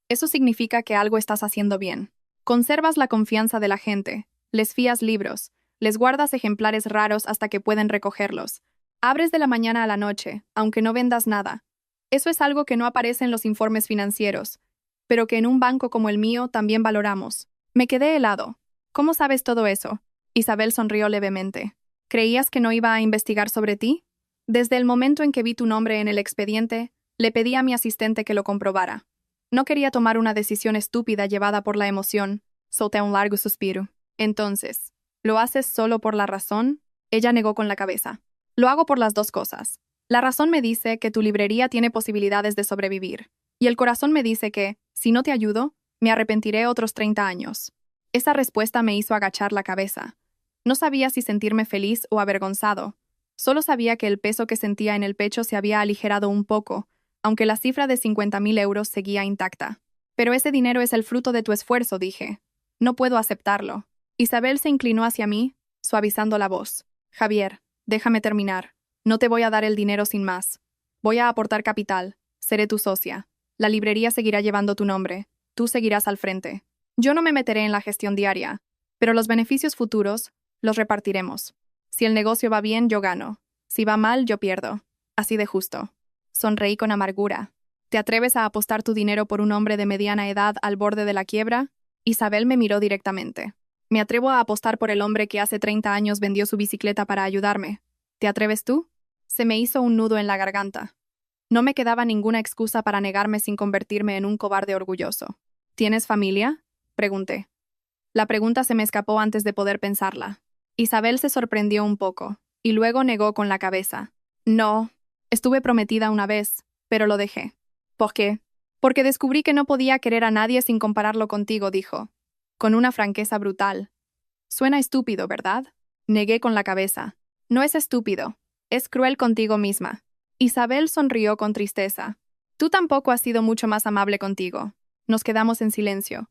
Eso significa que algo estás haciendo bien. Conservas la confianza de la gente, les fías libros, les guardas ejemplares raros hasta que pueden recogerlos. Abres de la mañana a la noche, aunque no vendas nada. Eso es algo que no aparece en los informes financieros, pero que en un banco como el mío también valoramos. Me quedé helado. ¿Cómo sabes todo eso? Isabel sonrió levemente. ¿Creías que no iba a investigar sobre ti? Desde el momento en que vi tu nombre en el expediente, le pedí a mi asistente que lo comprobara. No quería tomar una decisión estúpida llevada por la emoción. Solté un largo suspiro. Entonces, ¿lo haces solo por la razón? Ella negó con la cabeza. Lo hago por las dos cosas. La razón me dice que tu librería tiene posibilidades de sobrevivir. Y el corazón me dice que, si no te ayudo, me arrepentiré otros 30 años. Esa respuesta me hizo agachar la cabeza. No sabía si sentirme feliz o avergonzado. Solo sabía que el peso que sentía en el pecho se había aligerado un poco, aunque la cifra de 50.000 euros seguía intacta. Pero ese dinero es el fruto de tu esfuerzo, dije. No puedo aceptarlo. Isabel se inclinó hacia mí, suavizando la voz. Javier, déjame terminar. No te voy a dar el dinero sin más. Voy a aportar capital. Seré tu socia. La librería seguirá llevando tu nombre. Tú seguirás al frente. Yo no me meteré en la gestión diaria, pero los beneficios futuros los repartiremos. Si el negocio va bien, yo gano. Si va mal, yo pierdo. Así de justo. Sonreí con amargura. ¿Te atreves a apostar tu dinero por un hombre de mediana edad al borde de la quiebra? Isabel me miró directamente. Me atrevo a apostar por el hombre que hace 30 años vendió su bicicleta para ayudarme. ¿Te atreves tú? Se me hizo un nudo en la garganta. No me quedaba ninguna excusa para negarme sin convertirme en un cobarde orgulloso. ¿Tienes familia? Pregunté. La pregunta se me escapó antes de poder pensarla. Isabel se sorprendió un poco, y luego negó con la cabeza. No, estuve prometida una vez, pero lo dejé. ¿Por qué? Porque descubrí que no podía querer a nadie sin compararlo contigo, dijo, con una franqueza brutal. Suena estúpido, ¿verdad? Negué con la cabeza. No es estúpido, es cruel contigo misma. Isabel sonrió con tristeza. Tú tampoco has sido mucho más amable contigo. Nos quedamos en silencio.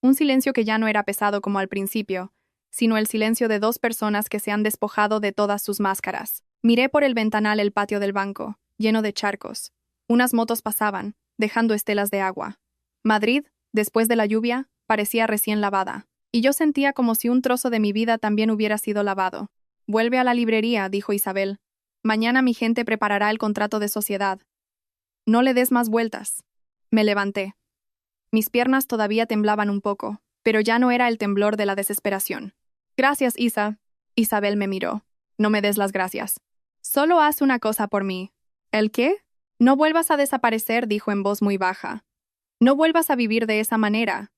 Un silencio que ya no era pesado como al principio, sino el silencio de dos personas que se han despojado de todas sus máscaras. Miré por el ventanal el patio del banco, lleno de charcos. Unas motos pasaban, dejando estelas de agua. Madrid, después de la lluvia, parecía recién lavada, y yo sentía como si un trozo de mi vida también hubiera sido lavado. Vuelve a la librería, dijo Isabel. Mañana mi gente preparará el contrato de sociedad. No le des más vueltas. Me levanté. Mis piernas todavía temblaban un poco, pero ya no era el temblor de la desesperación. Gracias, Isa. Isabel me miró. No me des las gracias. Solo haz una cosa por mí. ¿El qué? No vuelvas a desaparecer, dijo en voz muy baja. No vuelvas a vivir de esa manera,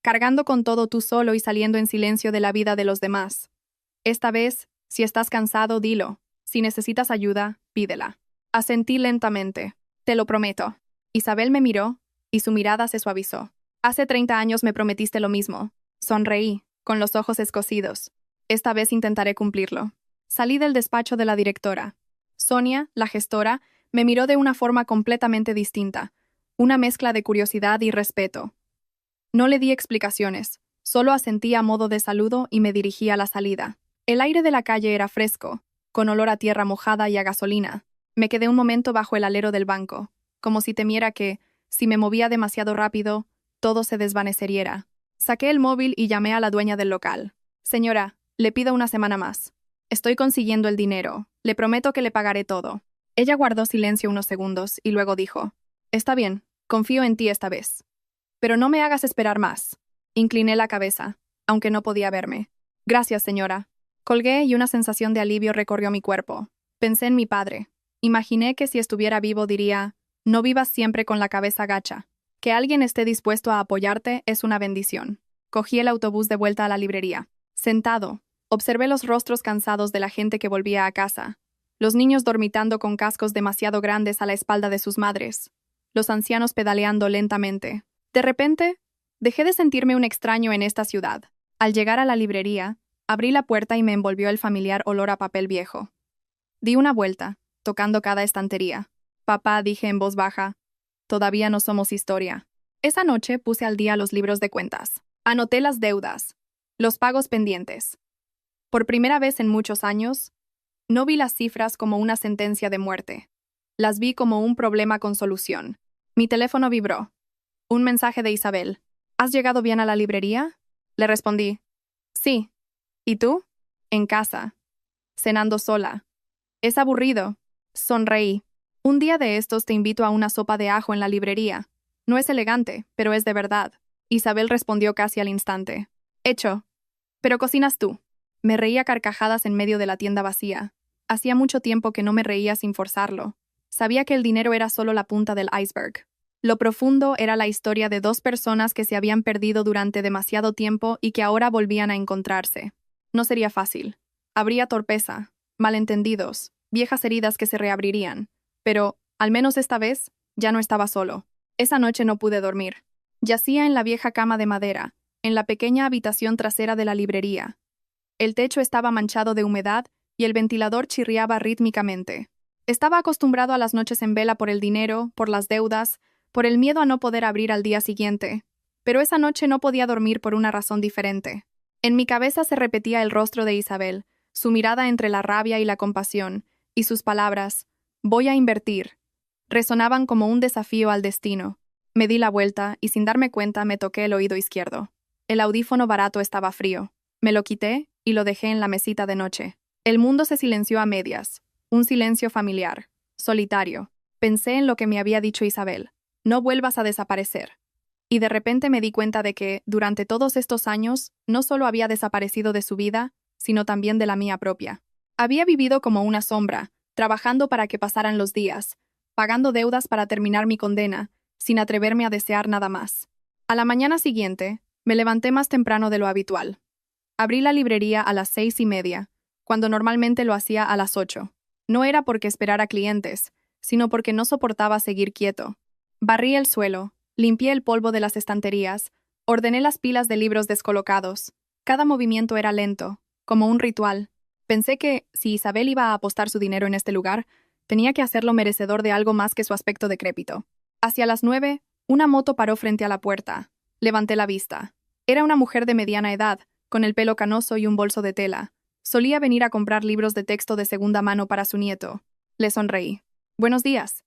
cargando con todo tú solo y saliendo en silencio de la vida de los demás. Esta vez, si estás cansado, dilo. Si necesitas ayuda, pídela. Asentí lentamente. Te lo prometo. Isabel me miró, y su mirada se suavizó. Hace 30 años me prometiste lo mismo. Sonreí, con los ojos escocidos. Esta vez intentaré cumplirlo. Salí del despacho de la directora. Sonia, la gestora, me miró de una forma completamente distinta, una mezcla de curiosidad y respeto. No le di explicaciones, solo asentí a modo de saludo y me dirigí a la salida. El aire de la calle era fresco, con olor a tierra mojada y a gasolina. Me quedé un momento bajo el alero del banco, como si temiera que, si me movía demasiado rápido, todo se desvaneciera. Saqué el móvil y llamé a la dueña del local. Señora, le pido una semana más. Estoy consiguiendo el dinero. Le prometo que le pagaré todo. Ella guardó silencio unos segundos y luego dijo, Está bien, confío en ti esta vez. Pero no me hagas esperar más. Incliné la cabeza, aunque no podía verme. Gracias, señora. Colgué y una sensación de alivio recorrió mi cuerpo. Pensé en mi padre. Imaginé que si estuviera vivo diría, no vivas siempre con la cabeza gacha. Que alguien esté dispuesto a apoyarte es una bendición. Cogí el autobús de vuelta a la librería. Sentado, observé los rostros cansados de la gente que volvía a casa. Los niños dormitando con cascos demasiado grandes a la espalda de sus madres. Los ancianos pedaleando lentamente. De repente, dejé de sentirme un extraño en esta ciudad. Al llegar a la librería, abrí la puerta y me envolvió el familiar olor a papel viejo. Di una vuelta, tocando cada estantería. Papá, dije en voz baja, todavía no somos historia. Esa noche puse al día los libros de cuentas. Anoté las deudas, los pagos pendientes. Por primera vez en muchos años, no vi las cifras como una sentencia de muerte. Las vi como un problema con solución. Mi teléfono vibró. Un mensaje de Isabel. ¿Has llegado bien a la librería? Le respondí. Sí. ¿Y tú? En casa. Cenando sola. Es aburrido. Sonreí. Un día de estos te invito a una sopa de ajo en la librería. No es elegante, pero es de verdad. Isabel respondió casi al instante. Hecho. Pero cocinas tú. Me reía a carcajadas en medio de la tienda vacía. Hacía mucho tiempo que no me reía sin forzarlo. Sabía que el dinero era solo la punta del iceberg. Lo profundo era la historia de dos personas que se habían perdido durante demasiado tiempo y que ahora volvían a encontrarse. No sería fácil. Habría torpeza, malentendidos, viejas heridas que se reabrirían. Pero, al menos esta vez, ya no estaba solo. Esa noche no pude dormir. Yacía en la vieja cama de madera, en la pequeña habitación trasera de la librería. El techo estaba manchado de humedad y el ventilador chirriaba rítmicamente. Estaba acostumbrado a las noches en vela por el dinero, por las deudas, por el miedo a no poder abrir al día siguiente. Pero esa noche no podía dormir por una razón diferente. En mi cabeza se repetía el rostro de Isabel, su mirada entre la rabia y la compasión, y sus palabras, «Voy a invertir», resonaban como un desafío al destino. Me di la vuelta y sin darme cuenta me toqué el oído izquierdo. El audífono barato estaba frío. Me lo quité y lo dejé en la mesita de noche. El mundo se silenció a medias. Un silencio familiar, solitario. Pensé en lo que me había dicho Isabel. No vuelvas a desaparecer. Y de repente me di cuenta de que, durante todos estos años, no solo había desaparecido de su vida, sino también de la mía propia. Había vivido como una sombra, trabajando para que pasaran los días, pagando deudas para terminar mi condena, sin atreverme a desear nada más. A la mañana siguiente, me levanté más temprano de lo habitual. Abrí la librería a las 6:30, cuando normalmente lo hacía a las 8. No era porque esperara clientes, sino porque no soportaba seguir quieto. Barrí el suelo, Limpié el polvo de las estanterías, ordené las pilas de libros descolocados. Cada movimiento era lento, como un ritual. Pensé que, si Isabel iba a apostar su dinero en este lugar, tenía que hacerlo merecedor de algo más que su aspecto decrépito. Hacia las 9, una moto paró frente a la puerta. Levanté la vista. Era una mujer de mediana edad, con el pelo canoso y un bolso de tela. Solía venir a comprar libros de texto de segunda mano para su nieto. Le sonreí. Buenos días.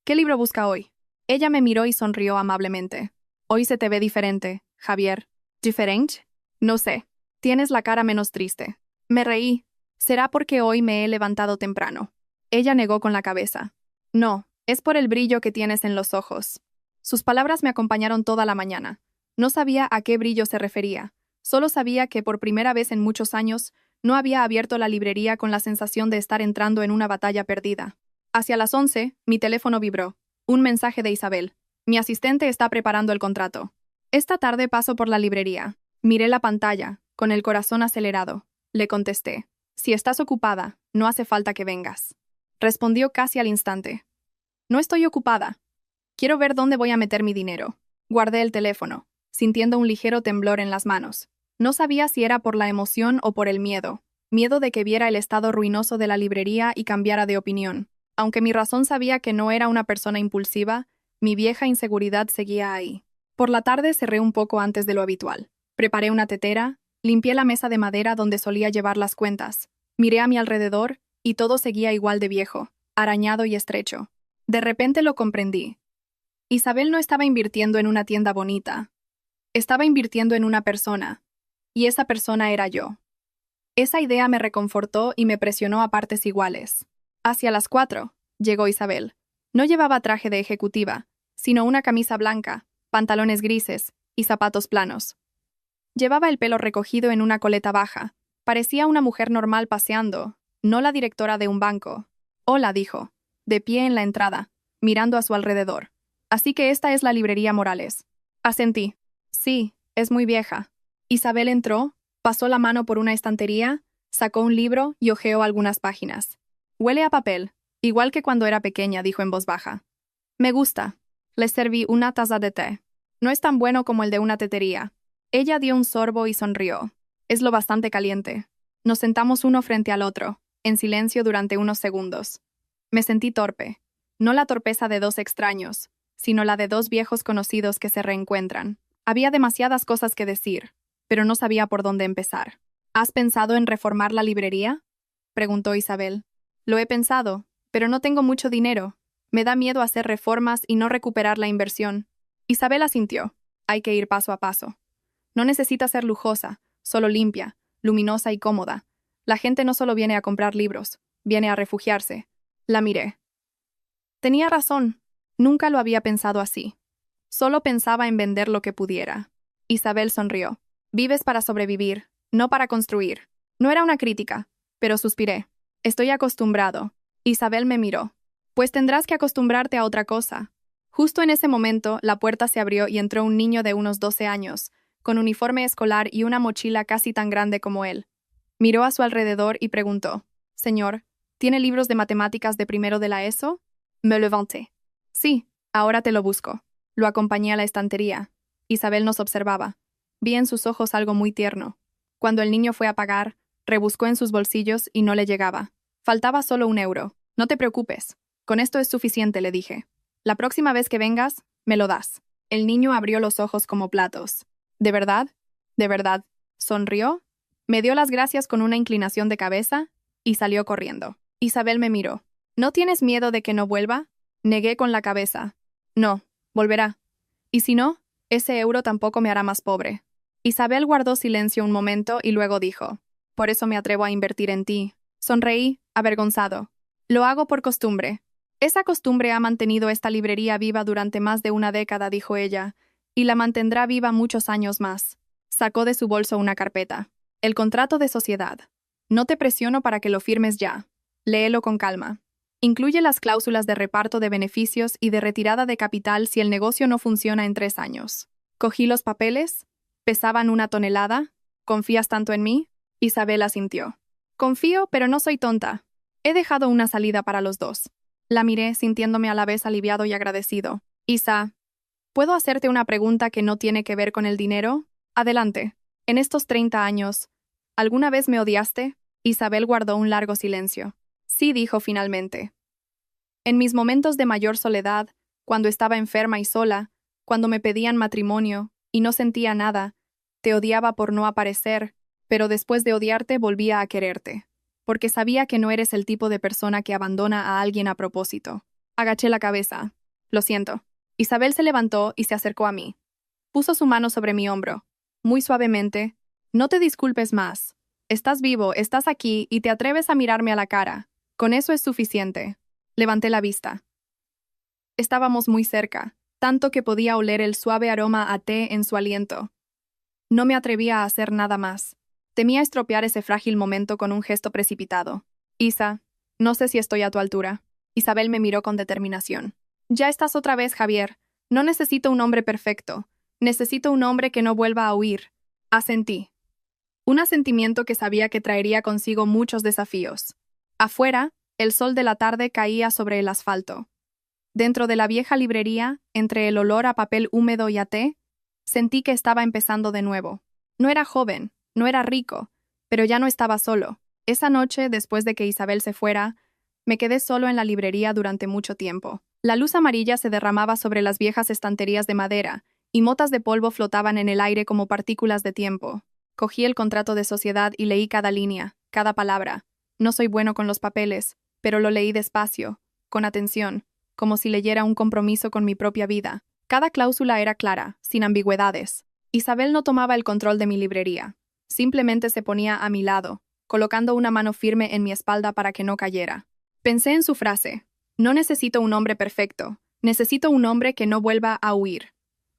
¿Qué libro busca hoy? Ella me miró y sonrió amablemente. Hoy se te ve diferente, Javier. ¿Diferente? No sé. Tienes la cara menos triste. Me reí. Será porque hoy me he levantado temprano. Ella negó con la cabeza. No, es por el brillo que tienes en los ojos. Sus palabras me acompañaron toda la mañana. No sabía a qué brillo se refería. Solo sabía que por primera vez en muchos años no había abierto la librería con la sensación de estar entrando en una batalla perdida. Hacia las 11, mi teléfono vibró. Un mensaje de Isabel. Mi asistente está preparando el contrato. Esta tarde paso por la librería. Miré la pantalla, con el corazón acelerado. Le contesté. Si estás ocupada, no hace falta que vengas. Respondió casi al instante. No estoy ocupada. Quiero ver dónde voy a meter mi dinero. Guardé el teléfono, sintiendo un ligero temblor en las manos. No sabía si era por la emoción o por el miedo. Miedo de que viera el estado ruinoso de la librería y cambiara de opinión. Aunque mi razón sabía que no era una persona impulsiva, mi vieja inseguridad seguía ahí. Por la tarde cerré un poco antes de lo habitual. Preparé una tetera, limpié la mesa de madera donde solía llevar las cuentas. Miré a mi alrededor y todo seguía igual de viejo, arañado y estrecho. De repente lo comprendí. Isabel no estaba invirtiendo en una tienda bonita. Estaba invirtiendo en una persona. Y esa persona era yo. Esa idea me reconfortó y me presionó a partes iguales. Hacia las 4, llegó Isabel. No llevaba traje de ejecutiva, sino una camisa blanca, pantalones grises y zapatos planos. Llevaba el pelo recogido en una coleta baja. Parecía una mujer normal paseando, no la directora de un banco. Hola, dijo, de pie en la entrada, mirando a su alrededor. Así que esta es la librería Morales. Asentí. Sí, es muy vieja. Isabel entró, pasó la mano por una estantería, sacó un libro y hojeó algunas páginas. Huele a papel, igual que cuando era pequeña, dijo en voz baja. Me gusta. Le serví una taza de té. No es tan bueno como el de una tetería. Ella dio un sorbo y sonrió. Es lo bastante caliente. Nos sentamos uno frente al otro, en silencio durante unos segundos. Me sentí torpe. No la torpeza de dos extraños, sino la de dos viejos conocidos que se reencuentran. Había demasiadas cosas que decir, pero no sabía por dónde empezar. ¿Has pensado en reformar la librería? Preguntó Isabel. Lo he pensado, pero no tengo mucho dinero. Me da miedo hacer reformas y no recuperar la inversión. Isabel asintió. Hay que ir paso a paso. No necesita ser lujosa, solo limpia, luminosa y cómoda. La gente no solo viene a comprar libros, viene a refugiarse. La miré. Tenía razón. Nunca lo había pensado así. Solo pensaba en vender lo que pudiera. Isabel sonrió. Vives para sobrevivir, no para construir. No era una crítica, pero suspiré. Estoy acostumbrado. Isabel me miró. Pues tendrás que acostumbrarte a otra cosa. Justo en ese momento, la puerta se abrió y entró un niño de unos 12 años, con uniforme escolar y una mochila casi tan grande como él. Miró a su alrededor y preguntó, «Señor, ¿tiene libros de matemáticas de primero de la ESO?» Me levanté. «Sí, ahora te lo busco». Lo acompañé a la estantería. Isabel nos observaba. Vi en sus ojos algo muy tierno. Cuando el niño fue a pagar, rebuscó en sus bolsillos y no le llegaba. Faltaba solo 1 euro. «No te preocupes. Con esto es suficiente», le dije. «La próxima vez que vengas, me lo das». El niño abrió los ojos como platos. «¿De verdad? ¿De verdad?» Sonrió, me dio las gracias con una inclinación de cabeza y salió corriendo. Isabel me miró. «¿No tienes miedo de que no vuelva?» Negué con la cabeza. «No, volverá. Y si no, ese euro tampoco me hará más pobre». Isabel guardó silencio un momento y luego dijo, «Por eso me atrevo a invertir en ti». Sonreí, avergonzado. «Lo hago por costumbre». «Esa costumbre ha mantenido esta librería viva durante más de una década», dijo ella, «y la mantendrá viva muchos años más». Sacó de su bolso una carpeta. «El contrato de sociedad. No te presiono para que lo firmes ya. Léelo con calma. Incluye las cláusulas de reparto de beneficios y de retirada de capital si el negocio no funciona en 3 años». Cogí los papeles. Pesaban 1 tonelada. «¿Confías tanto en mí?» Isabel asintió. «Confío, pero no soy tonta. He dejado una salida para los dos». La miré, sintiéndome a la vez aliviado y agradecido. «Isa, ¿Puedo hacerte una pregunta que no tiene que ver con el dinero? Adelante. En estos 30 años, ¿alguna vez me odiaste? Isabel guardó un largo silencio. Sí, dijo finalmente. En mis momentos de mayor soledad, cuando estaba enferma y sola, cuando me pedían matrimonio y no sentía nada, te odiaba por no aparecer, pero después de odiarte volvía a quererte, porque sabía que no eres el tipo de persona que abandona a alguien a propósito. Agaché la cabeza. Lo siento. Isabel se levantó y se acercó a mí. Puso su mano sobre mi hombro. Muy suavemente. No te disculpes más. Estás vivo, estás aquí y te atreves a mirarme a la cara. Con eso es suficiente. Levanté la vista. Estábamos muy cerca, tanto que podía oler el suave aroma a té en su aliento. No me atrevía a hacer nada más. Temía estropear ese frágil momento con un gesto precipitado. Isa, no sé si estoy a tu altura. Isabel me miró con determinación. Ya estás otra vez, Javier. No necesito un hombre perfecto. Necesito un hombre que no vuelva a huir. Asentí. Un asentimiento que sabía que traería consigo muchos desafíos. Afuera, el sol de la tarde caía sobre el asfalto. Dentro de la vieja librería, entre el olor a papel húmedo y a té, sentí que estaba empezando de nuevo. No era joven, no era rico, pero ya no estaba solo. Esa noche, después de que Isabel se fuera, me quedé solo en la librería durante mucho tiempo. La luz amarilla se derramaba sobre las viejas estanterías de madera, y motas de polvo flotaban en el aire como partículas de tiempo. Cogí el contrato de sociedad y leí cada línea, cada palabra. No soy bueno con los papeles, pero lo leí despacio, con atención, como si leyera un compromiso con mi propia vida. Cada cláusula era clara, sin ambigüedades. Isabel no tomaba el control de mi librería. Simplemente se ponía a mi lado, colocando una mano firme en mi espalda para que no cayera. Pensé en su frase. No necesito un hombre perfecto. Necesito un hombre que no vuelva a huir.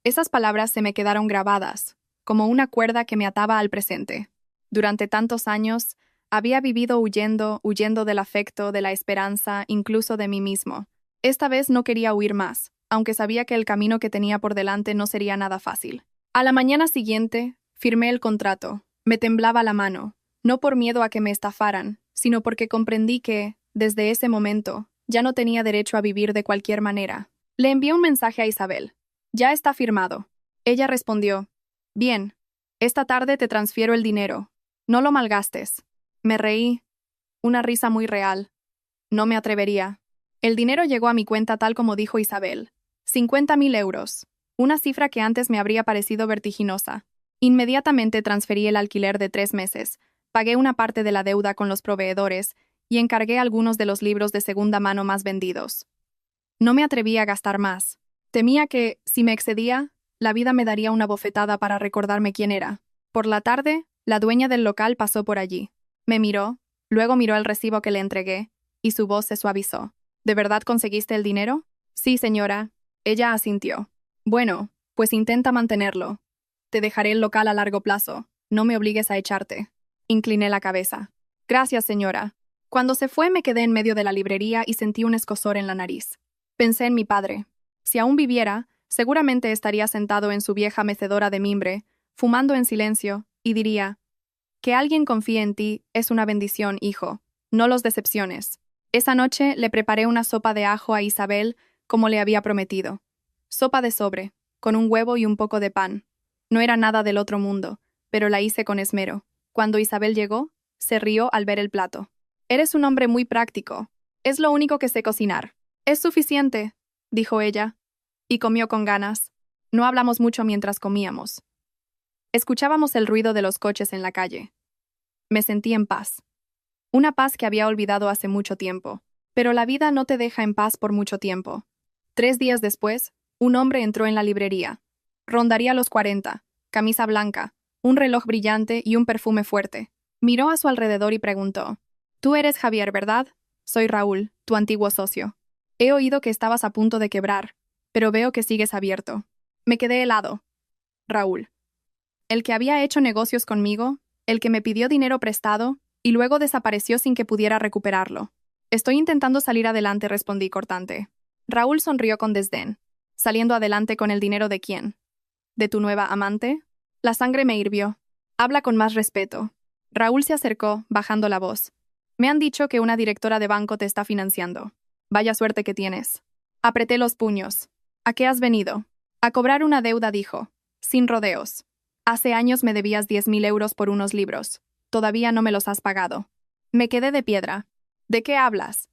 Esas palabras se me quedaron grabadas, como una cuerda que me ataba al presente. Durante tantos años, había vivido huyendo del afecto, de la esperanza, incluso de mí mismo. Esta vez no quería huir más, aunque sabía que el camino que tenía por delante no sería nada fácil. A la mañana siguiente, firmé el contrato. Me temblaba la mano, no por miedo a que me estafaran, sino porque comprendí que, desde ese momento, ya no tenía derecho a vivir de cualquier manera. Le envié un mensaje a Isabel. Ya está firmado. Ella respondió, bien, esta tarde te transfiero el dinero. No lo malgastes. Me reí. Una risa muy real. No me atrevería. El dinero llegó a mi cuenta tal como dijo Isabel. 50.000 euros. Una cifra que antes me habría parecido vertiginosa. Inmediatamente transferí el alquiler de 3 meses, pagué una parte de la deuda con los proveedores y encargué algunos de los libros de segunda mano más vendidos. No me atreví a gastar más. Temía que, si me excedía, la vida me daría una bofetada para recordarme quién era. Por la tarde, la dueña del local pasó por allí. Me miró, luego miró el recibo que le entregué, y su voz se suavizó. ¿De verdad conseguiste el dinero? Sí, señora. Ella asintió. Bueno, pues intenta mantenerlo. Te dejaré el local a largo plazo. No me obligues a echarte. Incliné la cabeza. Gracias, señora. Cuando se fue me quedé en medio de la librería y sentí un escozor en la nariz. Pensé en mi padre. Si aún viviera, seguramente estaría sentado en su vieja mecedora de mimbre, fumando en silencio, y diría, que alguien confíe en ti es una bendición, hijo. No los decepciones. Esa noche le preparé una sopa de ajo a Isabel como le había prometido. Sopa de sobre, con un huevo y un poco de pan. No era nada del otro mundo, pero la hice con esmero. Cuando Isabel llegó, se rió al ver el plato. Eres un hombre muy práctico. Es lo único que sé cocinar. Es suficiente, dijo ella, y comió con ganas. No hablamos mucho mientras comíamos. Escuchábamos el ruido de los coches en la calle. Me sentí en paz. Una paz que había olvidado hace mucho tiempo. Pero la vida no te deja en paz por mucho tiempo. 3 días después, un hombre entró en la librería. Rondaría los 40, camisa blanca, un reloj brillante y un perfume fuerte. Miró a su alrededor y preguntó, «Tú eres Javier, ¿verdad? Soy Raúl, tu antiguo socio. He oído que estabas a punto de quebrar, pero veo que sigues abierto». Me quedé helado. Raúl. El que había hecho negocios conmigo, el que me pidió dinero prestado, y luego desapareció sin que pudiera recuperarlo. Estoy intentando salir adelante, respondí cortante. Raúl sonrió con desdén. ¿Saliendo adelante con el dinero de quién? ¿De tu nueva amante? La sangre me hirvió. Habla con más respeto. Raúl se acercó, bajando la voz. Me han dicho que una directora de banco te está financiando. Vaya suerte que tienes. Apreté los puños. ¿A qué has venido? A cobrar una deuda, dijo, sin rodeos. Hace años me debías 10.000 euros por unos libros. Todavía no me los has pagado. Me quedé de piedra. ¿De qué hablas?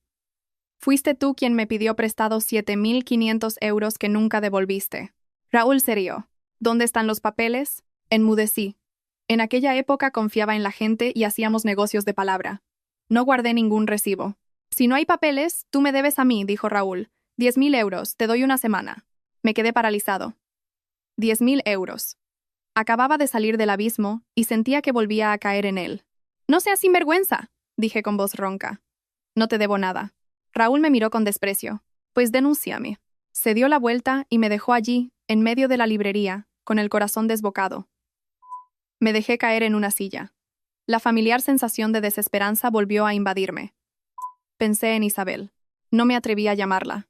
Fuiste tú quien me pidió prestado 7.500 euros que nunca devolviste. Raúl se rió. ¿Dónde están los papeles? Enmudecí. En aquella época confiaba en la gente y hacíamos negocios de palabra. No guardé ningún recibo. Si no hay papeles, tú me debes a mí, dijo Raúl. 10.000 euros, te doy una semana. Me quedé paralizado. 10.000 euros. Acababa de salir del abismo y sentía que volvía a caer en él. No seas sinvergüenza, dije con voz ronca. No te debo nada. Raúl me miró con desprecio. Pues denúnciame. Se dio la vuelta y me dejó allí, en medio de la librería, con el corazón desbocado. Me dejé caer en una silla. La familiar sensación de desesperanza volvió a invadirme. Pensé en Isabel. No me atreví a llamarla.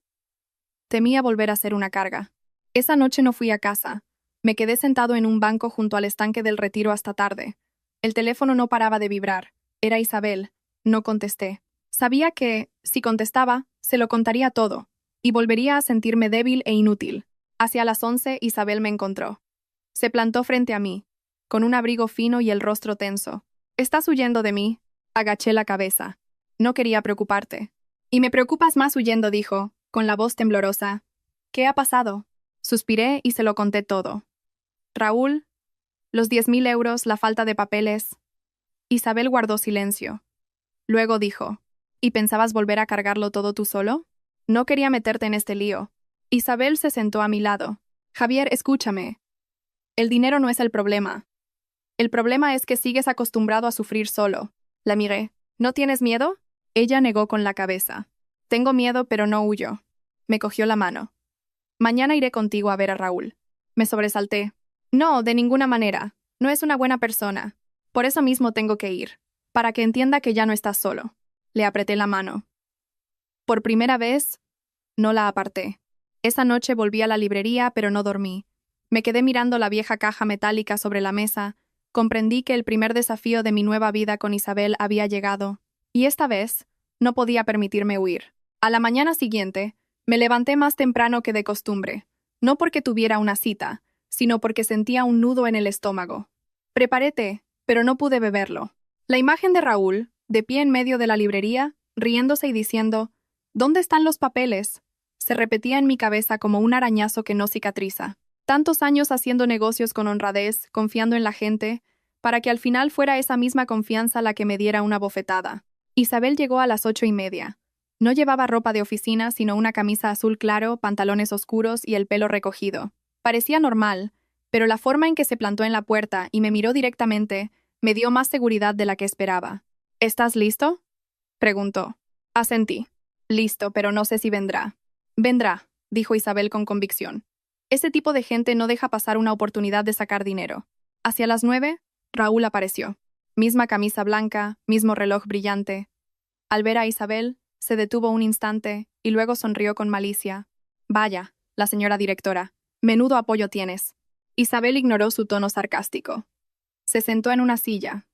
Temía volver a ser una carga. Esa noche no fui a casa. Me quedé sentado en un banco junto al estanque del Retiro hasta tarde. El teléfono no paraba de vibrar. Era Isabel. No contesté. Sabía que, si contestaba, se lo contaría todo, y volvería a sentirme débil e inútil. Hacia las 11, Isabel me encontró. Se plantó frente a mí, con un abrigo fino y el rostro tenso. ¿Estás huyendo de mí? Agaché la cabeza. No quería preocuparte. Y me preocupas más huyendo, dijo, con la voz temblorosa. ¿Qué ha pasado? Suspiré y se lo conté todo. Raúl, los 10.000 euros, la falta de papeles. Isabel guardó silencio. Luego dijo, ¿y pensabas volver a cargarlo todo tú solo? No quería meterte en este lío. Isabel se sentó a mi lado. Javier, escúchame. El dinero no es el problema. El problema es que sigues acostumbrado a sufrir solo. La miré. ¿No tienes miedo? Ella negó con la cabeza. Tengo miedo, pero no huyo. Me cogió la mano. Mañana iré contigo a ver a Raúl. Me sobresalté. No, de ninguna manera. No es una buena persona. Por eso mismo tengo que ir. Para que entienda que ya no estás solo. Le apreté la mano. Por primera vez, no la aparté. Esa noche volví a la librería, pero no dormí. Me quedé mirando la vieja caja metálica sobre la mesa. Comprendí que el primer desafío de mi nueva vida con Isabel había llegado. Y esta vez, no podía permitirme huir. A la mañana siguiente, me levanté más temprano que de costumbre. No porque tuviera una cita, sino porque sentía un nudo en el estómago. Preparé té, pero no pude beberlo. La imagen de Raúl, de pie en medio de la librería, riéndose y diciendo, ¿dónde están los papeles?, se repetía en mi cabeza como un arañazo que no cicatriza. Tantos años haciendo negocios con honradez, confiando en la gente, para que al final fuera esa misma confianza la que me diera una bofetada. Isabel llegó a las 8:30. No llevaba ropa de oficina, sino una camisa azul claro, pantalones oscuros y el pelo recogido. Parecía normal, pero la forma en que se plantó en la puerta y me miró directamente me dio más seguridad de la que esperaba. ¿Estás listo?, preguntó. Asentí. Listo, pero no sé si vendrá. Vendrá, dijo Isabel con convicción. Ese tipo de gente no deja pasar una oportunidad de sacar dinero. Hacia las 9, Raúl apareció. Misma camisa blanca, mismo reloj brillante. Al ver a Isabel, se detuvo un instante y luego sonrió con malicia. Vaya, la señora directora, menudo apoyo tienes. Isabel ignoró su tono sarcástico. Se sentó en una silla,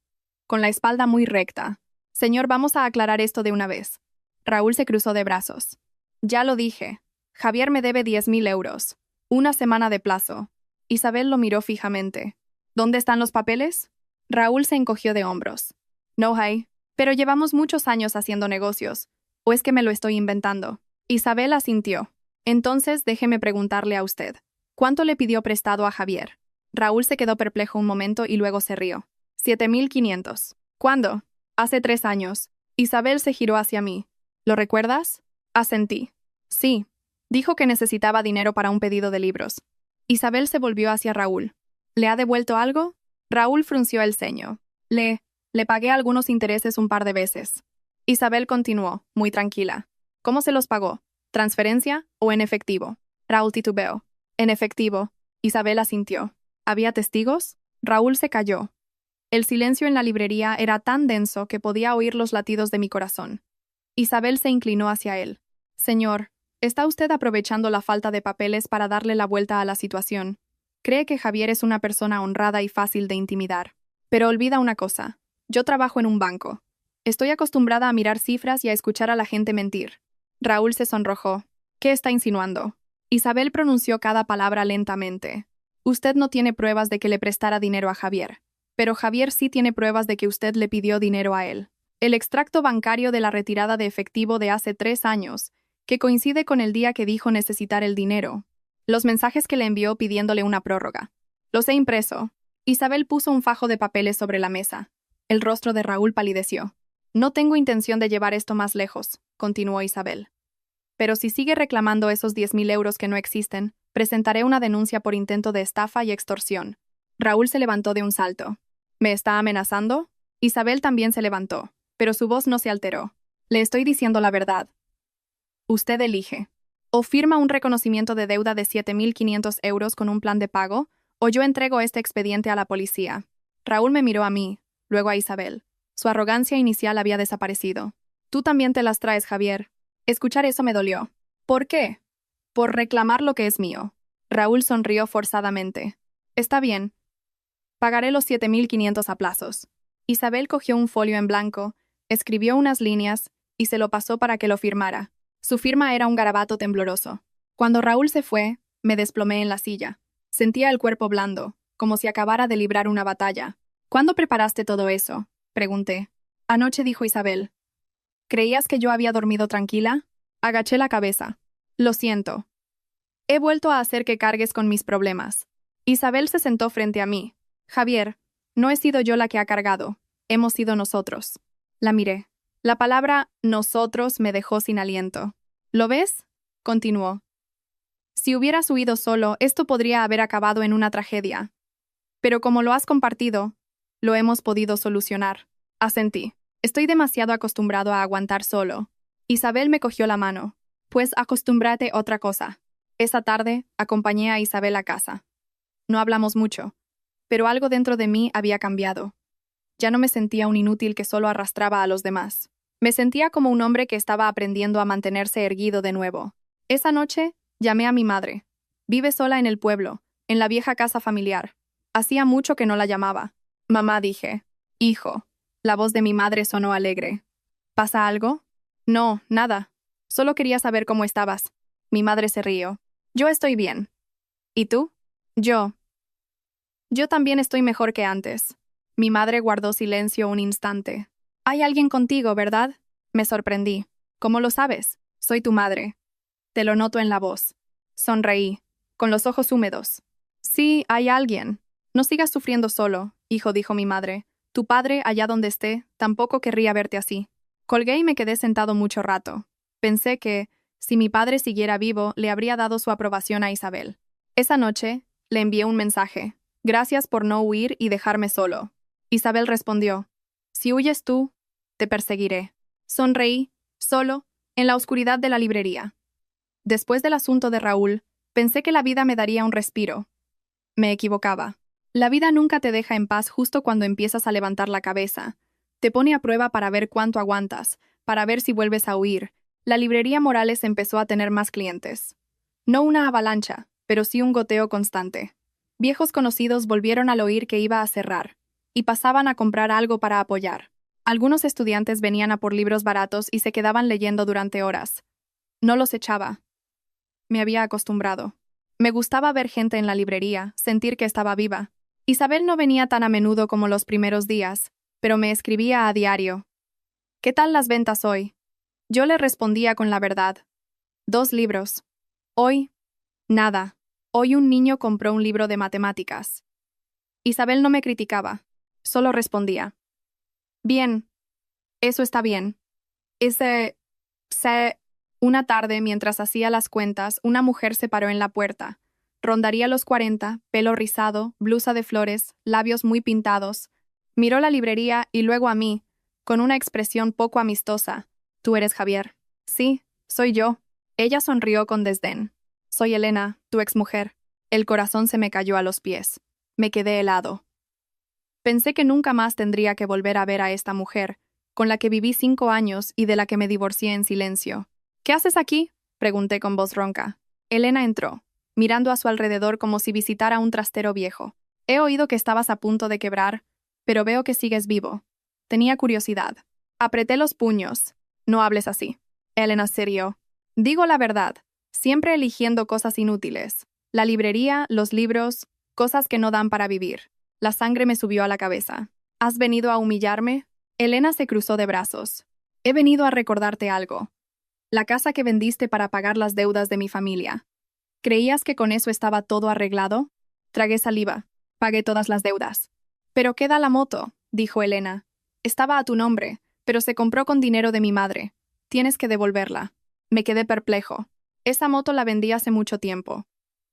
con la espalda muy recta. Señor, vamos a aclarar esto de una vez. Raúl se cruzó de brazos. Ya lo dije. Javier me debe 10.000 euros. Una semana de plazo. Isabel lo miró fijamente. ¿Dónde están los papeles? Raúl se encogió de hombros. No hay, pero llevamos muchos años haciendo negocios. ¿O es que me lo estoy inventando? Isabel asintió. Entonces déjeme preguntarle a usted. ¿Cuánto le pidió prestado a Javier? Raúl se quedó perplejo un momento y luego se rió. 7.500. ¿Cuándo? Hace 3 años. Isabel se giró hacia mí. ¿Lo recuerdas? Asentí. Sí. Dijo que necesitaba dinero para un pedido de libros. Isabel se volvió hacia Raúl. ¿Le ha devuelto algo? Raúl frunció el ceño. Le pagué algunos intereses un par de veces. Isabel continuó, muy tranquila. ¿Cómo se los pagó? ¿Transferencia o en efectivo? Raúl titubeó. En efectivo. Isabel asintió. ¿Había testigos? Raúl se calló. El silencio en la librería era tan denso que podía oír los latidos de mi corazón. Isabel se inclinó hacia él. Señor, ¿está usted aprovechando la falta de papeles para darle la vuelta a la situación? Cree que Javier es una persona honrada y fácil de intimidar. Pero olvida una cosa. Yo trabajo en un banco. Estoy acostumbrada a mirar cifras y a escuchar a la gente mentir. Raúl se sonrojó. ¿Qué está insinuando? Isabel pronunció cada palabra lentamente. Usted no tiene pruebas de que le prestara dinero a Javier, pero Javier sí tiene pruebas de que usted le pidió dinero a él. El extracto bancario de la retirada de efectivo de hace 3 años, que coincide con el día que dijo necesitar el dinero. Los mensajes que le envió pidiéndole una prórroga. Los he impreso. Isabel puso un fajo de papeles sobre la mesa. El rostro de Raúl palideció. No tengo intención de llevar esto más lejos, continuó Isabel. Pero si sigue reclamando esos 10.000 euros que no existen, presentaré una denuncia por intento de estafa y extorsión. Raúl se levantó de un salto. ¿Me está amenazando? Isabel también se levantó, pero su voz no se alteró. Le estoy diciendo la verdad. Usted elige. O firma un reconocimiento de deuda de 7.500 euros con un plan de pago, o yo entrego este expediente a la policía. Raúl me miró a mí, luego a Isabel. Su arrogancia inicial había desaparecido. Tú también te las traes, Javier. Escuchar eso me dolió. ¿Por qué? Por reclamar lo que es mío. Raúl sonrió forzadamente. Está bien. Pagaré los 7.500 a plazos. Isabel cogió un folio en blanco, escribió unas líneas y se lo pasó para que lo firmara. Su firma era un garabato tembloroso. Cuando Raúl se fue, me desplomé en la silla. Sentía el cuerpo blando, como si acabara de librar una batalla. ¿Cuándo preparaste todo eso? Pregunté. Anoche, dijo Isabel. ¿Creías que yo había dormido tranquila? Agaché la cabeza. Lo siento. He vuelto a hacer que cargues con mis problemas. Isabel se sentó frente a mí. Javier, no he sido yo la que ha cargado. Hemos sido nosotros. La miré. La palabra nosotros me dejó sin aliento. ¿Lo ves? Continuó. Si hubieras huido solo, esto podría haber acabado en una tragedia. Pero como lo has compartido, lo hemos podido solucionar. Asentí. Estoy demasiado acostumbrado a aguantar solo. Isabel me cogió la mano. Pues acostúmbrate a otra cosa. Esa tarde, acompañé a Isabel a casa. No hablamos mucho, pero algo dentro de mí había cambiado. Ya no me sentía un inútil que solo arrastraba a los demás. Me sentía como un hombre que estaba aprendiendo a mantenerse erguido de nuevo. Esa noche, llamé a mi madre. Vive sola en el pueblo, en la vieja casa familiar. Hacía mucho que no la llamaba. Mamá, dije. Hijo. La voz de mi madre sonó alegre. ¿Pasa algo? No, nada. Solo quería saber cómo estabas. Mi madre se rió. Yo estoy bien. ¿Y tú? Yo. Yo también estoy mejor que antes. Mi madre guardó silencio un instante. Hay alguien contigo, ¿verdad? Me sorprendí. ¿Cómo lo sabes? Soy tu madre. Te lo noto en la voz. Sonreí, con los ojos húmedos. Sí, hay alguien. No sigas sufriendo solo, hijo, dijo mi madre. Tu padre, allá donde esté, tampoco querría verte así. Colgué y me quedé sentado mucho rato. Pensé que, si mi padre siguiera vivo, le habría dado su aprobación a Isabel. Esa noche, le envié un mensaje. Gracias por no huir y dejarme solo. Isabel respondió. Si huyes tú, te perseguiré. Sonreí, solo, en la oscuridad de la librería. Después del asunto de Raúl, pensé que la vida me daría un respiro. Me equivocaba. La vida nunca te deja en paz justo cuando empiezas a levantar la cabeza. Te pone a prueba para ver cuánto aguantas, para ver si vuelves a huir. La librería Morales empezó a tener más clientes. No una avalancha, pero sí un goteo constante. Viejos conocidos volvieron al oír que iba a cerrar, y pasaban a comprar algo para apoyar. Algunos estudiantes venían a por libros baratos y se quedaban leyendo durante horas. No los echaba. Me había acostumbrado. Me gustaba ver gente en la librería, sentir que estaba viva. Isabel no venía tan a menudo como los primeros días, pero me escribía a diario. ¿Qué tal las ventas hoy? Yo le respondía con la verdad. 2 libros. Hoy, nada. Hoy un niño compró un libro de matemáticas. Isabel no me criticaba, solo respondía. Bien. Eso está bien. Una tarde, mientras hacía las cuentas, una mujer se paró en la puerta. Rondaría los 40, pelo rizado, blusa de flores, labios muy pintados. Miró la librería y luego a mí, con una expresión poco amistosa. ¿Tú eres Javier? Sí, soy yo. Ella sonrió con desdén. Soy Elena, tu exmujer. El corazón se me cayó a los pies. Me quedé helado. Pensé que nunca más tendría que volver a ver a esta mujer, con la que viví 5 años y de la que me divorcié en silencio. ¿Qué haces aquí? Pregunté con voz ronca. Elena entró, mirando a su alrededor como si visitara un trastero viejo. He oído que estabas a punto de quebrar, pero veo que sigues vivo. Tenía curiosidad. Apreté los puños. No hables así. Elena se rió. Digo la verdad. Siempre eligiendo cosas inútiles. La librería, los libros, cosas que no dan para vivir. La sangre me subió a la cabeza. ¿Has venido a humillarme? Elena se cruzó de brazos. He venido a recordarte algo. La casa que vendiste para pagar las deudas de mi familia. ¿Creías que con eso estaba todo arreglado? Tragué saliva. Pagué todas las deudas. Pero queda la moto, dijo Elena. Estaba a tu nombre, pero se compró con dinero de mi madre. Tienes que devolverla. Me quedé perplejo. Esa moto la vendí hace mucho tiempo.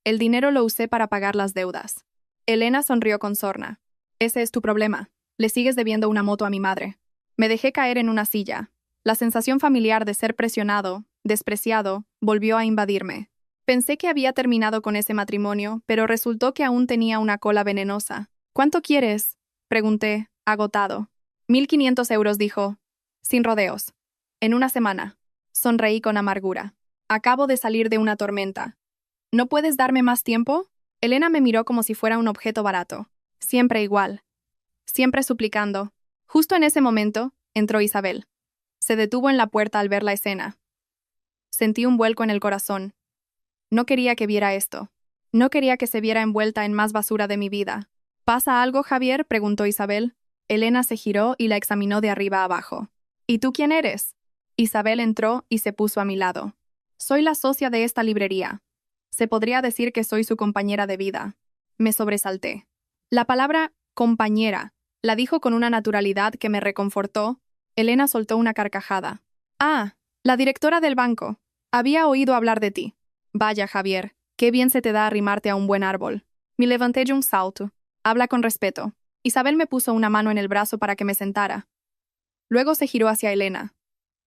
El dinero lo usé para pagar las deudas. Elena sonrió con sorna. Ese es tu problema. Le sigues debiendo una moto a mi madre. Me dejé caer en una silla. La sensación familiar de ser presionado, despreciado, volvió a invadirme. Pensé que había terminado con ese matrimonio, pero resultó que aún tenía una cola venenosa. ¿Cuánto quieres? Pregunté, agotado. 1.500 euros, dijo. Sin rodeos. En una semana. Sonreí con amargura. Acabo de salir de una tormenta. ¿No puedes darme más tiempo? Elena me miró como si fuera un objeto barato. Siempre igual. Siempre suplicando. Justo en ese momento, entró Isabel. Se detuvo en la puerta al ver la escena. Sentí un vuelco en el corazón. No quería que viera esto. No quería que se viera envuelta en más basura de mi vida. ¿Pasa algo, Javier?, preguntó Isabel. Elena se giró y la examinó de arriba a abajo. ¿Y tú quién eres? Isabel entró y se puso a mi lado. Soy la socia de esta librería. Se podría decir que soy su compañera de vida. Me sobresalté. La palabra compañera la dijo con una naturalidad que me reconfortó. Elena soltó una carcajada. Ah, la directora del banco. Había oído hablar de ti. Vaya, Javier, qué bien se te da arrimarte a un buen árbol. Me levanté de un salto. Habla con respeto. Isabel me puso una mano en el brazo para que me sentara. Luego se giró hacia Elena.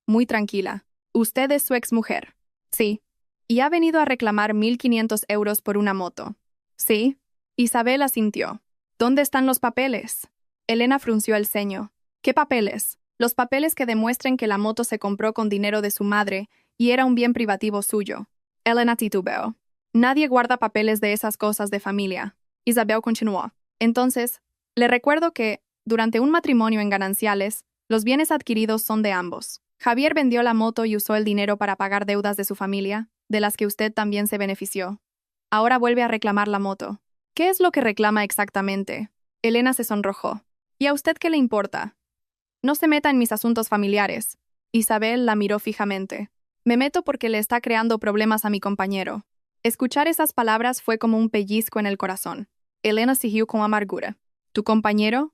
Muy tranquila. Usted es su exmujer. Sí. Y ha venido a reclamar 1.500 euros por una moto. Sí. Isabel asintió. ¿Dónde están los papeles? Elena frunció el ceño. ¿Qué papeles? Los papeles que demuestren que la moto se compró con dinero de su madre y era un bien privativo suyo. Elena titubeó. Nadie guarda papeles de esas cosas de familia. Isabel continuó. Entonces, le recuerdo que, durante un matrimonio en gananciales, los bienes adquiridos son de ambos. Javier vendió la moto y usó el dinero para pagar deudas de su familia, de las que usted también se benefició. Ahora vuelve a reclamar la moto. ¿Qué es lo que reclama exactamente? Elena se sonrojó. ¿Y a usted qué le importa? No se meta en mis asuntos familiares. Isabel la miró fijamente. Me meto porque le está creando problemas a mi compañero. Escuchar esas palabras fue como un pellizco en el corazón. Elena siguió con amargura. ¿Tu compañero?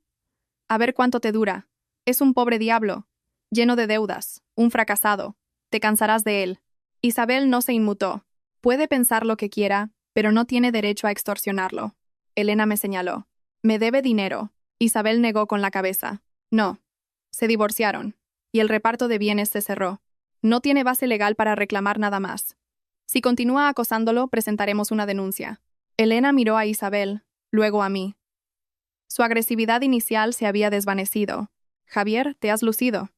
A ver cuánto te dura. Es un pobre diablo, lleno de deudas, un fracasado. Te cansarás de él. Isabel no se inmutó. Puede pensar lo que quiera, pero no tiene derecho a extorsionarlo. Elena me señaló. Me debe dinero. Isabel negó con la cabeza. No. Se divorciaron, y el reparto de bienes se cerró. No tiene base legal para reclamar nada más. Si continúa acosándolo, presentaremos una denuncia. Elena miró a Isabel, luego a mí. Su agresividad inicial se había desvanecido. Javier, te has lucido.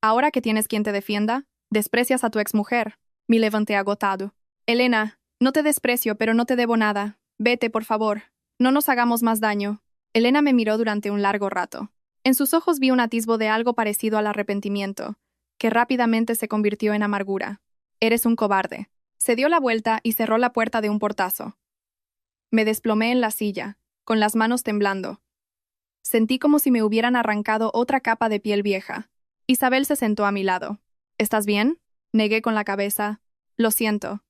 Ahora que tienes quien te defienda, desprecias a tu exmujer. Me levanté agotado. Elena, no te desprecio, pero no te debo nada. Vete, por favor. No nos hagamos más daño. Elena me miró durante un largo rato. En sus ojos vi un atisbo de algo parecido al arrepentimiento, que rápidamente se convirtió en amargura. Eres un cobarde. Se dio la vuelta y cerró la puerta de un portazo. Me desplomé en la silla, con las manos temblando. Sentí como si me hubieran arrancado otra capa de piel vieja. Isabel se sentó a mi lado. ¿Estás bien? Negué con la cabeza. Lo siento.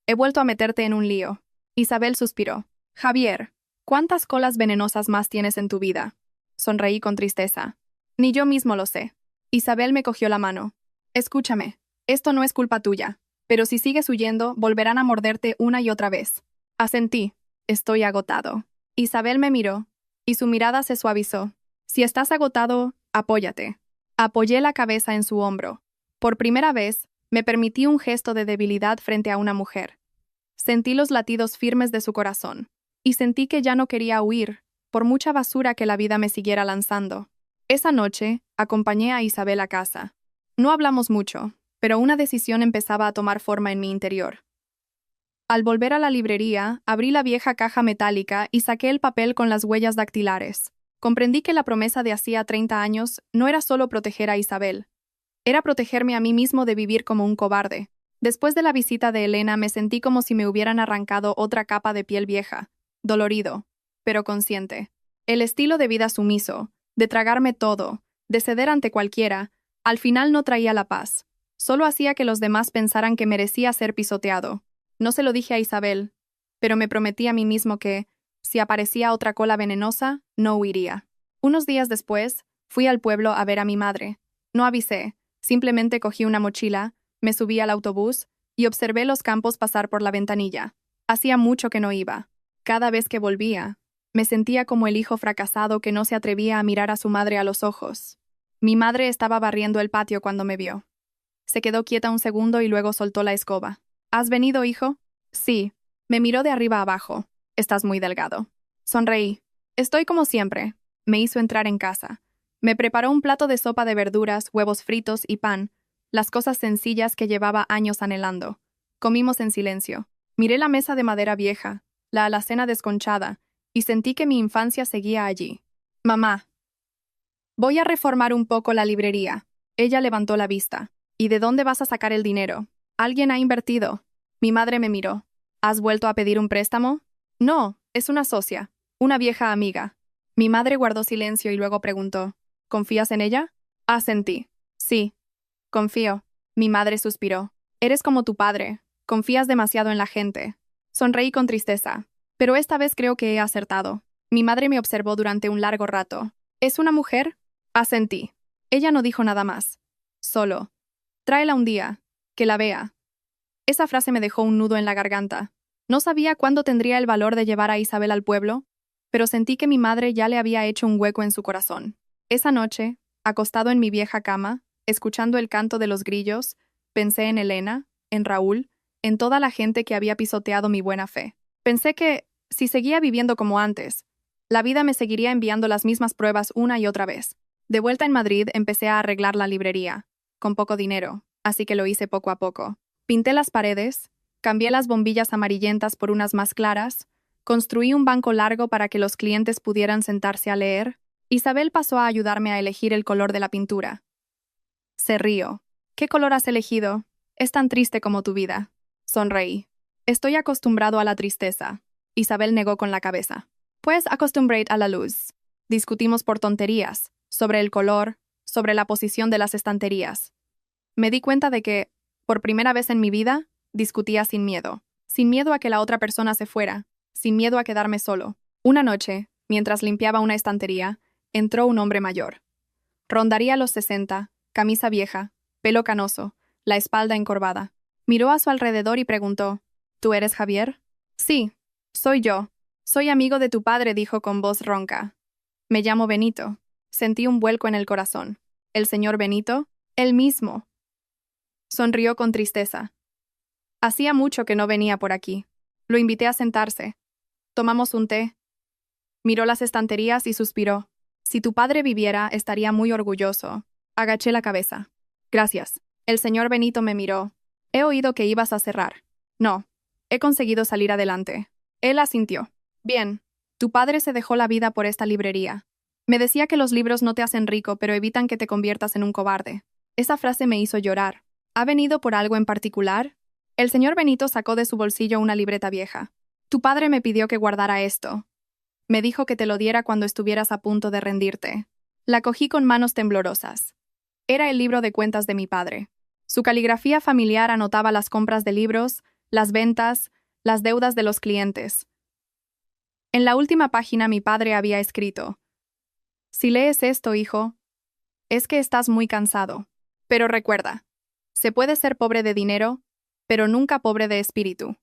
He vuelto a meterte en un lío. Isabel suspiró. Javier, ¿cuántas colas venenosas más tienes en tu vida? Sonreí con tristeza. Ni yo mismo lo sé. Isabel me cogió la mano. Escúchame, esto no es culpa tuya, pero si sigues huyendo, volverán a morderte una y otra vez. Asentí. Estoy agotado. Isabel me miró, y su mirada se suavizó. Si estás agotado, apóyate. Apoyé la cabeza en su hombro. Por primera vez, me permití un gesto de debilidad frente a una mujer. Sentí los latidos firmes de su corazón, y sentí que ya no quería huir, por mucha basura que la vida me siguiera lanzando. Esa noche, acompañé a Isabel a casa. No hablamos mucho, pero una decisión empezaba a tomar forma en mi interior. Al volver a la librería, abrí la vieja caja metálica y saqué el papel con las huellas dactilares. Comprendí que la promesa de hacía 30 años no era solo proteger a Isabel. Era protegerme a mí mismo de vivir como un cobarde, Después de la visita de Elena me sentí como si me hubieran arrancado otra capa de piel vieja, dolorido, pero consciente. El estilo de vida sumiso, de tragarme todo, de ceder ante cualquiera, al final no traía la paz. Solo hacía que los demás pensaran que merecía ser pisoteado. No se lo dije a Isabel, pero me prometí a mí mismo que, si aparecía otra cola venenosa, no huiría. Unos días después, fui al pueblo a ver a mi madre. No avisé, simplemente cogí una mochila, me subí al autobús y observé los campos pasar por la ventanilla. Hacía mucho que no iba. Cada vez que volvía, me sentía como el hijo fracasado que no se atrevía a mirar a su madre a los ojos. Mi madre estaba barriendo el patio cuando me vio. Se quedó quieta un segundo y luego soltó la escoba. ¿Has venido, hijo? Sí. Me miró de arriba abajo. Estás muy delgado. Sonreí. Estoy como siempre. Me hizo entrar en casa. Me preparó un plato de sopa de verduras, huevos fritos y pan, las cosas sencillas que llevaba años anhelando. Comimos en silencio. Miré la mesa de madera vieja, la alacena desconchada, y sentí que mi infancia seguía allí. Mamá. Voy a reformar un poco la librería. Ella levantó la vista. ¿Y de dónde vas a sacar el dinero? Alguien ha invertido. Mi madre me miró. ¿Has vuelto a pedir un préstamo? No, es una socia, una vieja amiga. Mi madre guardó silencio y luego preguntó, ¿confías en ella? Asentí. Sí, confío. Mi madre suspiró. Eres como tu padre. Confías demasiado en la gente. Sonreí con tristeza. Pero esta vez creo que he acertado. Mi madre me observó durante un largo rato. ¿Es una mujer? Asentí. Ella no dijo nada más. Solo. Tráela un día. Que la vea. Esa frase me dejó un nudo en la garganta. No sabía cuándo tendría el valor de llevar a Isabel al pueblo, pero sentí que mi madre ya le había hecho un hueco en su corazón. Esa noche, acostado en mi vieja cama, escuchando el canto de los grillos, pensé en Elena, en Raúl, en toda la gente que había pisoteado mi buena fe. Pensé que, si seguía viviendo como antes, la vida me seguiría enviando las mismas pruebas una y otra vez. De vuelta en Madrid, empecé a arreglar la librería, con poco dinero, así que lo hice poco a poco. Pinté las paredes, cambié las bombillas amarillentas por unas más claras, construí un banco largo para que los clientes pudieran sentarse a leer. Isabel pasó a ayudarme a elegir el color de la pintura. Se rió. ¿Qué color has elegido? Es tan triste como tu vida. Sonreí. Estoy acostumbrado a la tristeza. Isabel negó con la cabeza. Pues acostumbrate a la luz. Discutimos por tonterías, sobre el color, sobre la posición de las estanterías. Me di cuenta de que, por primera vez en mi vida, discutía sin miedo a que la otra persona se fuera, sin miedo a quedarme solo. Una noche, mientras limpiaba una estantería, entró un hombre mayor. Rondaría los 60, camisa vieja, pelo canoso, la espalda encorvada. Miró a su alrededor y preguntó, ¿tú eres Javier? Sí, soy yo. Soy amigo de tu padre, dijo con voz ronca. Me llamo Benito. Sentí un vuelco en el corazón. ¿El señor Benito? Él mismo. Sonrió con tristeza. Hacía mucho que no venía por aquí. Lo invité a sentarse. Tomamos un té. Miró las estanterías y suspiró. Si tu padre viviera, estaría muy orgulloso. Agaché la cabeza. Gracias. El señor Benito me miró. He oído que ibas a cerrar. No. He conseguido salir adelante. Él asintió. Bien. Tu padre se dejó la vida por esta librería. Me decía que los libros no te hacen rico, pero evitan que te conviertas en un cobarde. Esa frase me hizo llorar. ¿Ha venido por algo en particular? El señor Benito sacó de su bolsillo una libreta vieja. Tu padre me pidió que guardara esto. Me dijo que te lo diera cuando estuvieras a punto de rendirte. La cogí con manos temblorosas. Era el libro de cuentas de mi padre. Su caligrafía familiar anotaba las compras de libros, las ventas, las deudas de los clientes. En la última página mi padre había escrito: si lees esto, hijo, es que estás muy cansado. Pero recuerda, se puede ser pobre de dinero, pero nunca pobre de espíritu.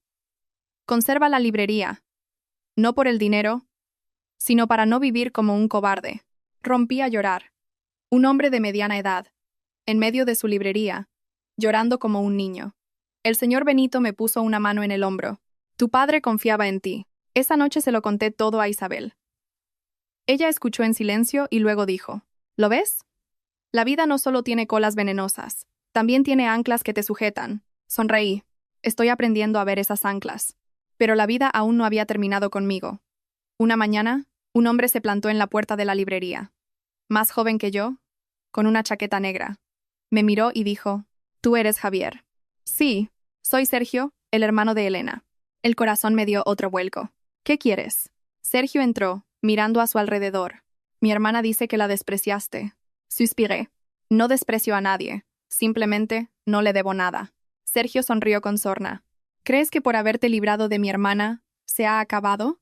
Conserva la librería, no por el dinero, sino para no vivir como un cobarde. Rompí a llorar. Un hombre de mediana edad, en medio de su librería, llorando como un niño. El señor Benito me puso una mano en el hombro. Tu padre confiaba en ti. Esa noche se lo conté todo a Isabel. Ella escuchó en silencio y luego dijo, ¿lo ves? La vida no solo tiene colas venenosas, también tiene anclas que te sujetan. Sonreí. Estoy aprendiendo a ver esas anclas. Pero la vida aún no había terminado conmigo. Una mañana, un hombre se plantó en la puerta de la librería. Más joven que yo, con una chaqueta negra. Me miró y dijo, ¿tú eres Javier? Sí, Soy Sergio, el hermano de Elena. El corazón me dio otro vuelco. ¿Qué quieres? Sergio entró, mirando a su alrededor. Mi hermana dice que la despreciaste. Suspiré. No desprecio a nadie. Simplemente no le debo nada. Sergio sonrió con sorna. ¿Crees que por haberte librado de mi hermana, se ha acabado?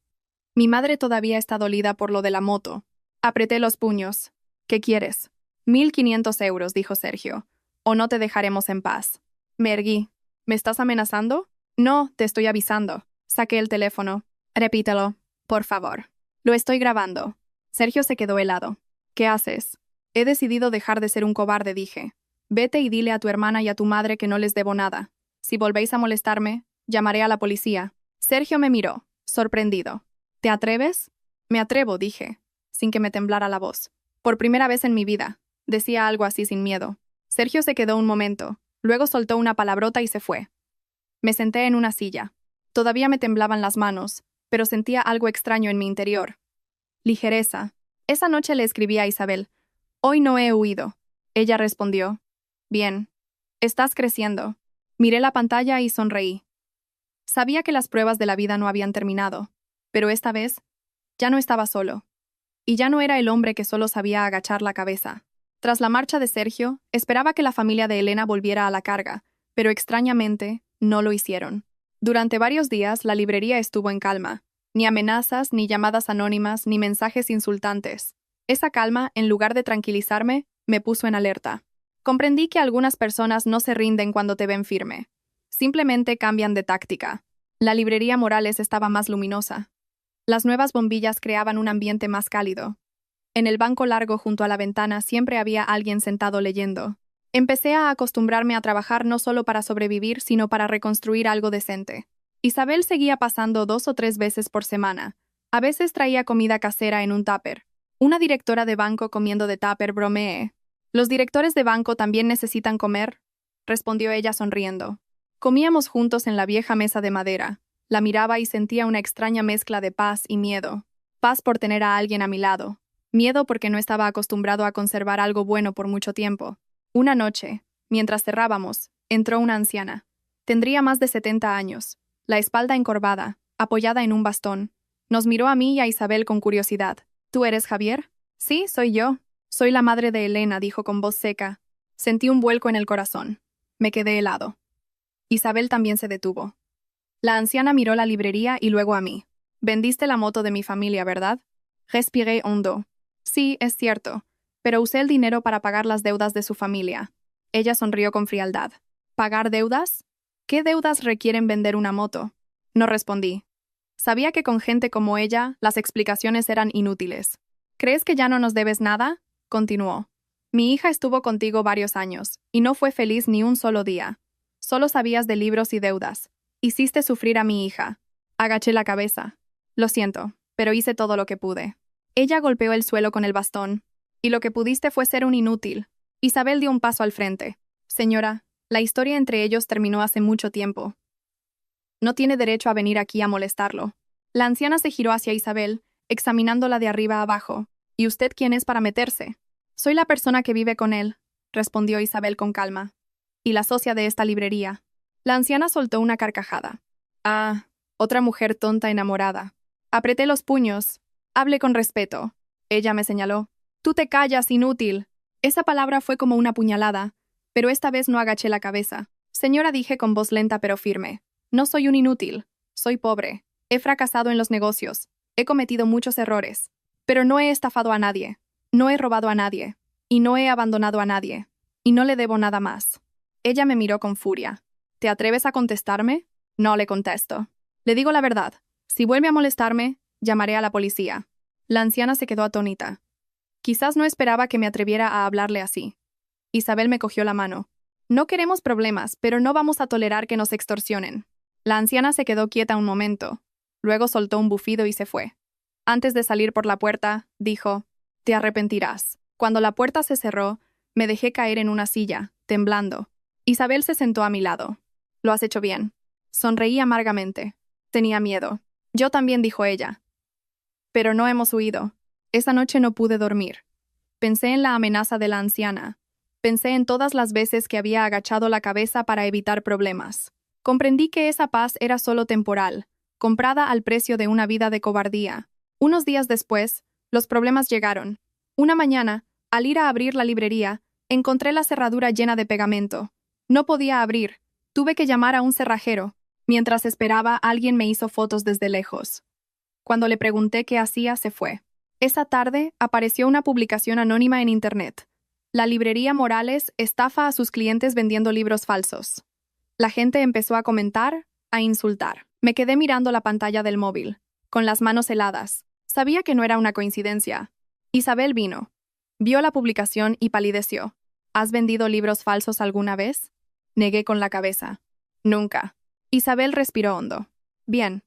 Mi madre todavía está dolida por lo de la moto. Apreté los puños. ¿Qué quieres? 1.500 euros, dijo Sergio. O no te dejaremos en paz. Me erguí. ¿Me estás amenazando? No, te estoy avisando. Saqué el teléfono. Repítelo, por favor. Lo estoy grabando. Sergio se quedó helado. ¿Qué haces? He decidido dejar de ser un cobarde, dije. Vete y dile a tu hermana y a tu madre que no les debo nada. Si volvéis a molestarme, llamaré a la policía. Sergio me miró, sorprendido. ¿Te atreves? Me atrevo, dije, sin que me temblara la voz. Por primera vez en mi vida, decía algo así sin miedo. Sergio se quedó un momento, luego soltó una palabrota y se fue. Me senté en una silla. Todavía me temblaban las manos, pero sentía algo extraño en mi interior. Ligereza. Esa noche le escribí a Isabel. Hoy no he huido. Ella respondió. Bien. Estás creciendo. Miré la pantalla y sonreí. Sabía que las pruebas de la vida no habían terminado, pero esta vez ya no estaba solo. Y ya no era el hombre que solo sabía agachar la cabeza. Tras la marcha de Sergio, esperaba que la familia de Elena volviera a la carga, pero extrañamente no lo hicieron. Durante varios días la librería estuvo en calma. Ni amenazas, ni llamadas anónimas, ni mensajes insultantes. Esa calma, en lugar de tranquilizarme, me puso en alerta. Comprendí que algunas personas no se rinden cuando te ven firme. Simplemente cambian de táctica. La librería Morales estaba más luminosa. Las nuevas bombillas creaban un ambiente más cálido. En el banco largo junto a la ventana siempre había alguien sentado leyendo. Empecé a acostumbrarme a trabajar no solo para sobrevivir, sino para reconstruir algo decente. Isabel seguía pasando 2 o 3 veces por semana. A veces traía comida casera en un tupper. Una directora de banco comiendo de tupper, bromeé. ¿Los directores de banco también necesitan comer?, respondió ella sonriendo. Comíamos juntos en la vieja mesa de madera. La miraba y sentía una extraña mezcla de paz y miedo. Paz por tener a alguien a mi lado. Miedo porque no estaba acostumbrado a conservar algo bueno por mucho tiempo. Una noche, mientras cerrábamos, entró una anciana. Tendría más de 70 años. La espalda encorvada, apoyada en un bastón. Nos miró a mí y a Isabel con curiosidad. ¿Tú eres Javier? Sí, soy yo. Soy la madre de Elena, dijo con voz seca. Sentí un vuelco en el corazón. Me quedé helado. Isabel también se detuvo. La anciana miró la librería y luego a mí. Vendiste la moto de mi familia, ¿verdad? Respiré hondo. Sí, es cierto, pero usé el dinero para pagar las deudas de su familia. Ella sonrió con frialdad. ¿Pagar deudas? ¿Qué deudas requieren vender una moto? No respondí. Sabía que con gente como ella, las explicaciones eran inútiles. ¿Crees que ya no nos debes nada? Continuó. Mi hija estuvo contigo varios años, y no fue feliz ni un solo día. Solo sabías de libros y deudas. Hiciste sufrir a mi hija. Agaché la cabeza. Lo siento, pero hice todo lo que pude. Ella golpeó el suelo con el bastón. Y lo que pudiste fue ser un inútil. Isabel dio un paso al frente. Señora, la historia entre ellos terminó hace mucho tiempo. No tiene derecho a venir aquí a molestarlo. La anciana se giró hacia Isabel, examinándola de arriba a abajo. ¿Y usted quién es para meterse? Soy la persona que vive con él, respondió Isabel con calma. Y la socia de esta librería. La anciana soltó una carcajada. Ah, otra mujer tonta enamorada. Apreté los puños. Hable con respeto. Ella me señaló. Tú te callas, inútil. Esa palabra fue como una puñalada, pero esta vez no agaché la cabeza. Señora, dije con voz lenta pero firme. No soy un inútil. Soy pobre. He fracasado en los negocios. He cometido muchos errores. Pero no he estafado a nadie. No he robado a nadie. Y no he abandonado a nadie. Y no le debo nada más. Ella me miró con furia. ¿Te atreves a contestarme? No le contesto. Le digo la verdad. Si vuelve a molestarme, llamaré a la policía. La anciana se quedó atónita. Quizás no esperaba que me atreviera a hablarle así. Isabel me cogió la mano. No queremos problemas, pero no vamos a tolerar que nos extorsionen. La anciana se quedó quieta un momento. Luego soltó un bufido y se fue. Antes de salir por la puerta, dijo, «Te arrepentirás». Cuando la puerta se cerró, me dejé caer en una silla, temblando. Isabel se sentó a mi lado. «Lo has hecho bien». Sonreí amargamente. Tenía miedo. «Yo también», dijo ella. «Pero no hemos huido. Esa noche no pude dormir. Pensé en la amenaza de la anciana. Pensé en todas las veces que había agachado la cabeza para evitar problemas. Comprendí que esa paz era solo temporal, comprada al precio de una vida de cobardía. Unos días después, los problemas llegaron. Una mañana, al ir a abrir la librería, encontré la cerradura llena de pegamento. No podía abrir. Tuve que llamar a un cerrajero. Mientras esperaba, alguien me hizo fotos desde lejos. Cuando le pregunté qué hacía, se fue. Esa tarde, apareció una publicación anónima en Internet. La librería Morales estafa a sus clientes vendiendo libros falsos. La gente empezó a comentar, a insultar. Me quedé mirando la pantalla del móvil, con las manos heladas. Sabía que no era una coincidencia. Isabel vino. Vio la publicación y palideció. ¿Has vendido libros falsos alguna vez? Negué con la cabeza. Nunca. Isabel respiró hondo. Bien.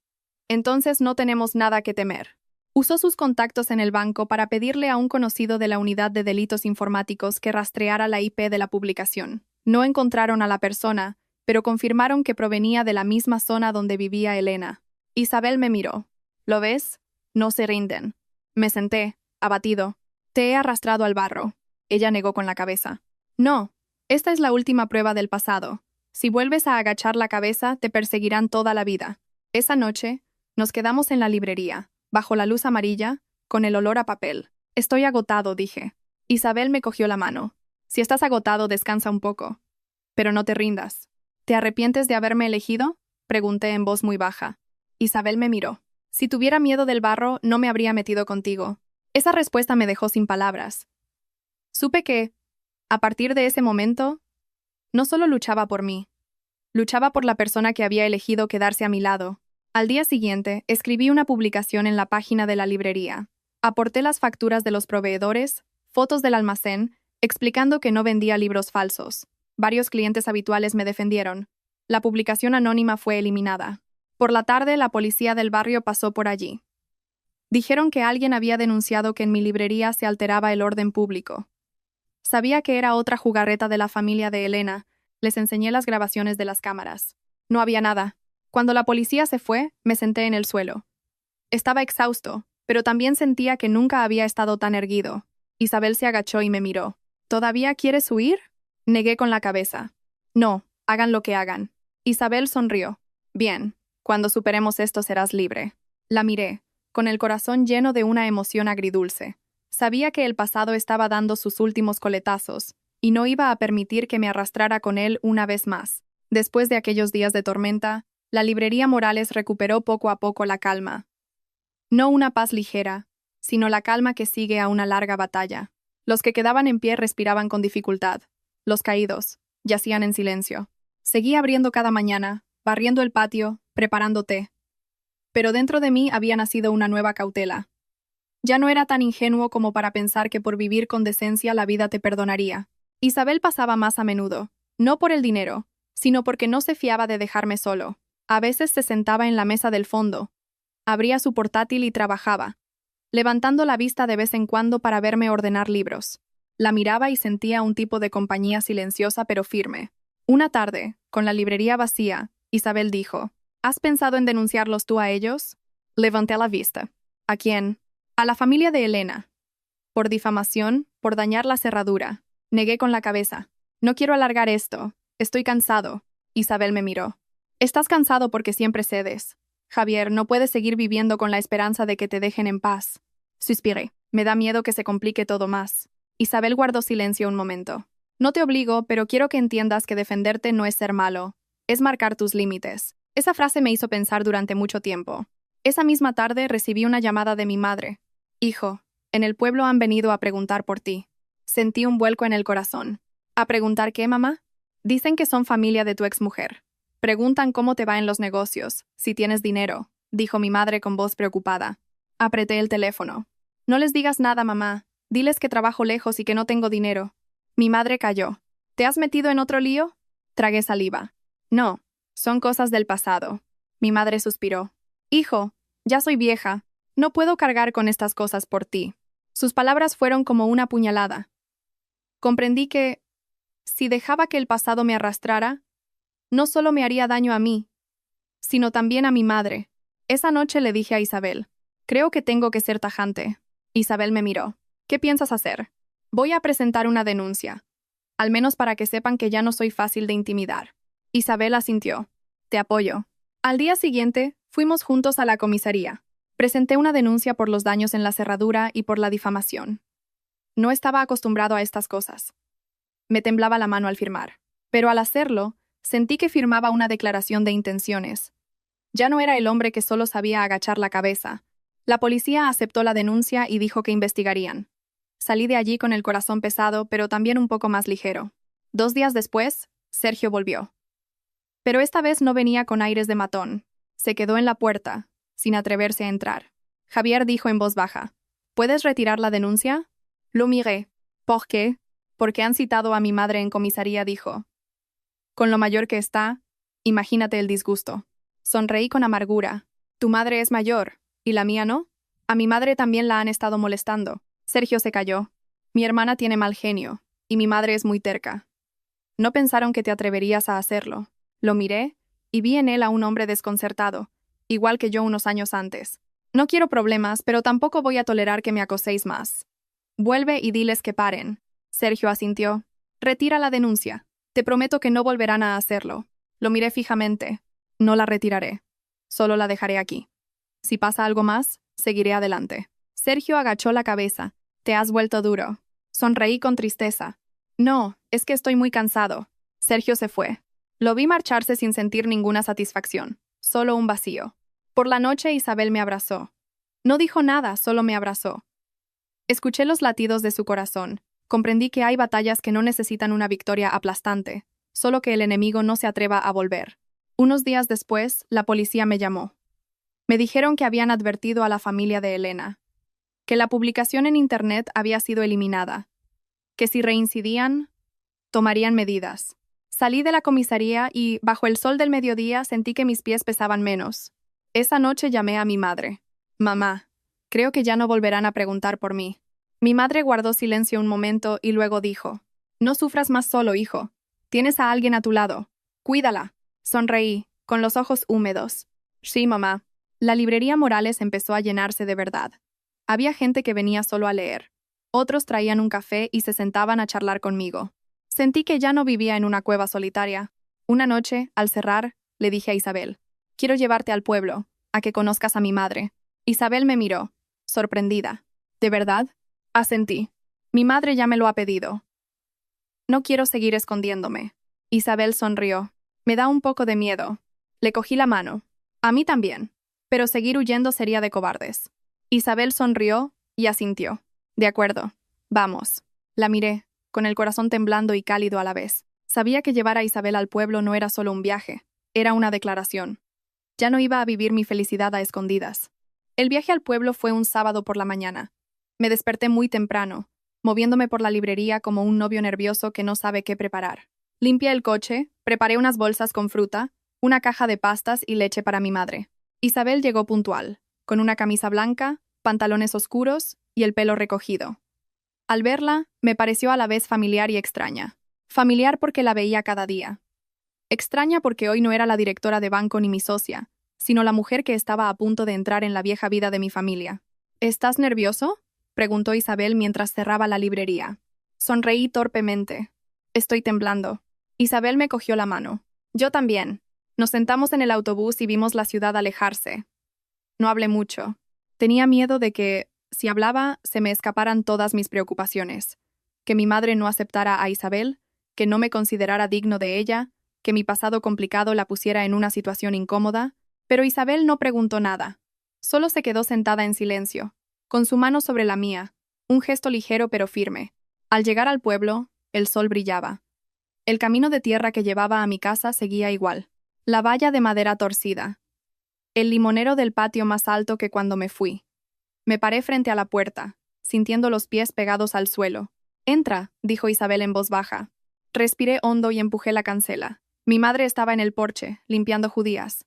Entonces no tenemos nada que temer. Usó sus contactos en el banco para pedirle a un conocido de la unidad de delitos informáticos que rastreara la IP de la publicación. No encontraron a la persona, pero confirmaron que provenía de la misma zona donde vivía Elena. Isabel me miró. ¿Lo ves? No se rinden. Me senté, abatido. Te he arrastrado al barro. Ella negó con la cabeza. No, esta es la última prueba del pasado. Si vuelves a agachar la cabeza, te perseguirán toda la vida. Esa noche, nos quedamos en la librería, bajo la luz amarilla, con el olor a papel. Estoy agotado, dije. Isabel me cogió la mano. Si estás agotado, descansa un poco. Pero no te rindas. ¿Te arrepientes de haberme elegido? Pregunté en voz muy baja. Isabel me miró. Si tuviera miedo del barro, no me habría metido contigo. Esa respuesta me dejó sin palabras. Supe que, a partir de ese momento, no solo luchaba por mí, luchaba por la persona que había elegido quedarse a mi lado. Al día siguiente, escribí una publicación en la página de la librería. Aporté las facturas de los proveedores, fotos del almacén, explicando que no vendía libros falsos. Varios clientes habituales me defendieron. La publicación anónima fue eliminada. Por la tarde, la policía del barrio pasó por allí. Dijeron que alguien había denunciado que en mi librería se alteraba el orden público. Sabía que era otra jugarreta de la familia de Elena. Les enseñé las grabaciones de las cámaras. No había nada. Cuando la policía se fue, me senté en el suelo. Estaba exhausto, pero también sentía que nunca había estado tan erguido. Isabel se agachó y me miró. ¿Todavía quieres huir? Negué con la cabeza. No, hagan lo que hagan. Isabel sonrió. Bien, cuando superemos esto serás libre. La miré, con el corazón lleno de una emoción agridulce. Sabía que el pasado estaba dando sus últimos coletazos, y no iba a permitir que me arrastrara con él una vez más. Después de aquellos días de tormenta, la librería Morales recuperó poco a poco la calma. No una paz ligera, sino la calma que sigue a una larga batalla. Los que quedaban en pie respiraban con dificultad. Los caídos yacían en silencio. Seguí abriendo cada mañana, barriendo el patio, preparando té. Pero dentro de mí había nacido una nueva cautela. Ya no era tan ingenuo como para pensar que por vivir con decencia la vida te perdonaría. Isabel pasaba más a menudo, no por el dinero, sino porque no se fiaba de dejarme solo. A veces se sentaba en la mesa del fondo, abría su portátil y trabajaba, levantando la vista de vez en cuando para verme ordenar libros. La miraba y sentía un tipo de compañía silenciosa pero firme. Una tarde, con la librería vacía, Isabel dijo, ¿has pensado en denunciarlos tú a ellos? Levanté la vista. ¿A quién? A la familia de Elena. Por difamación, por dañar la cerradura. Negué con la cabeza. No quiero alargar esto. Estoy cansado. Isabel me miró. Estás cansado porque siempre cedes. Javier, no puedes seguir viviendo con la esperanza de que te dejen en paz. Suspiré. Me da miedo que se complique todo más. Isabel guardó silencio un momento. No te obligo, pero quiero que entiendas que defenderte no es ser malo. Es marcar tus límites. Esa frase me hizo pensar durante mucho tiempo. Esa misma tarde recibí una llamada de mi madre. Hijo, en el pueblo han venido a preguntar por ti. Sentí un vuelco en el corazón. ¿A preguntar qué, mamá? Dicen que son familia de tu exmujer. Preguntan cómo te va en los negocios, si tienes dinero, dijo mi madre con voz preocupada. Apreté el teléfono. No les digas nada, mamá. Diles que trabajo lejos y que no tengo dinero. Mi madre calló. ¿Te has metido en otro lío? Tragué saliva. No, son cosas del pasado. Mi madre suspiró. Hijo, ya soy vieja. No puedo cargar con estas cosas por ti. Sus palabras fueron como una puñalada. Comprendí que, si dejaba que el pasado me arrastrara, no solo me haría daño a mí, sino también a mi madre. Esa noche le dije a Isabel, creo que tengo que ser tajante. Isabel me miró. ¿Qué piensas hacer? Voy a presentar una denuncia, al menos para que sepan que ya no soy fácil de intimidar. Isabel asintió. Te apoyo. Al día siguiente, fuimos juntos a la comisaría. Presenté una denuncia por los daños en la cerradura y por la difamación. No estaba acostumbrado a estas cosas. Me temblaba la mano al firmar. Pero al hacerlo, sentí que firmaba una declaración de intenciones. Ya no era el hombre que solo sabía agachar la cabeza. La policía aceptó la denuncia y dijo que investigarían. Salí de allí con el corazón pesado, pero también un poco más ligero. 2 días después, Sergio volvió. Pero esta vez no venía con aires de matón. Se quedó en la puerta, sin atreverse a entrar. Javier dijo en voz baja: ¿Puedes retirar la denuncia? Lo miré. ¿Por qué? Porque han citado a mi madre en comisaría, dijo. Con lo mayor que está, imagínate el disgusto. Sonreí con amargura. Tu madre es mayor, ¿y la mía no? A mi madre también la han estado molestando. Sergio se calló. Mi hermana tiene mal genio, y mi madre es muy terca. No pensaron que te atreverías a hacerlo. Lo miré, y vi en él a un hombre desconcertado, igual que yo unos años antes. No quiero problemas, pero tampoco voy a tolerar que me acoséis más. Vuelve y diles que paren. Sergio asintió. Retira la denuncia. Te prometo que no volverán a hacerlo. Lo miré fijamente. No la retiraré. Solo la dejaré aquí. Si pasa algo más, seguiré adelante. Sergio agachó la cabeza. Te has vuelto duro. Sonreí con tristeza. No, es que estoy muy cansado. Sergio se fue. Lo vi marcharse sin sentir ninguna satisfacción, solo un vacío. Por la noche Isabel me abrazó. No dijo nada, solo me abrazó. Escuché los latidos de su corazón. Comprendí que hay batallas que no necesitan una victoria aplastante, solo que el enemigo no se atreva a volver. Unos días después, la policía me llamó. Me dijeron que habían advertido a la familia de Elena, que la publicación en Internet había sido eliminada, que si reincidían, tomarían medidas. Salí de la comisaría y, bajo el sol del mediodía, sentí que mis pies pesaban menos. Esa noche llamé a mi madre. Mamá, creo que ya no volverán a preguntar por mí. Mi madre guardó silencio un momento y luego dijo: No sufras más solo, hijo. Tienes a alguien a tu lado. Cuídala. Sonreí, con los ojos húmedos. Sí, mamá. La librería Morales empezó a llenarse de verdad. Había gente que venía solo a leer. Otros traían un café y se sentaban a charlar conmigo. Sentí que ya no vivía en una cueva solitaria. Una noche, al cerrar, le dije a Isabel: Quiero llevarte al pueblo, a que conozcas a mi madre. Isabel me miró, sorprendida. ¿De verdad? Asentí. Mi madre ya me lo ha pedido. No quiero seguir escondiéndome. Isabel sonrió. Me da un poco de miedo. Le cogí la mano. A mí también. Pero seguir huyendo sería de cobardes. Isabel sonrió y asintió. De acuerdo. Vamos. La miré, con el corazón temblando y cálido a la vez. Sabía que llevar a Isabel al pueblo no era solo un viaje, era una declaración. Ya no iba a vivir mi felicidad a escondidas. El viaje al pueblo fue un sábado por la mañana. Me desperté muy temprano, moviéndome por la librería como un novio nervioso que no sabe qué preparar. Limpié el coche, preparé unas bolsas con fruta, una caja de pastas y leche para mi madre. Isabel llegó puntual, con una camisa blanca, pantalones oscuros y el pelo recogido. Al verla, me pareció a la vez familiar y extraña. Familiar porque la veía cada día. Extraña porque hoy no era la directora de banco ni mi socia, sino la mujer que estaba a punto de entrar en la vieja vida de mi familia. ¿Estás nervioso?, preguntó Isabel mientras cerraba la librería. Sonreí torpemente. Estoy temblando. Isabel me cogió la mano. Yo también. Nos sentamos en el autobús y vimos la ciudad alejarse. No hablé mucho. Tenía miedo de que, si hablaba, se me escaparan todas mis preocupaciones. Que mi madre no aceptara a Isabel, que no me considerara digno de ella, que mi pasado complicado la pusiera en una situación incómoda, pero Isabel no preguntó nada. Solo se quedó sentada en silencio, con su mano sobre la mía, un gesto ligero pero firme. Al llegar al pueblo, el sol brillaba. El camino de tierra que llevaba a mi casa seguía igual. La valla de madera torcida. El limonero del patio más alto que cuando me fui. Me paré frente a la puerta, sintiendo los pies pegados al suelo. «Entra», dijo Isabel en voz baja. Respiré hondo y empujé la cancela. Mi madre estaba en el porche, limpiando judías.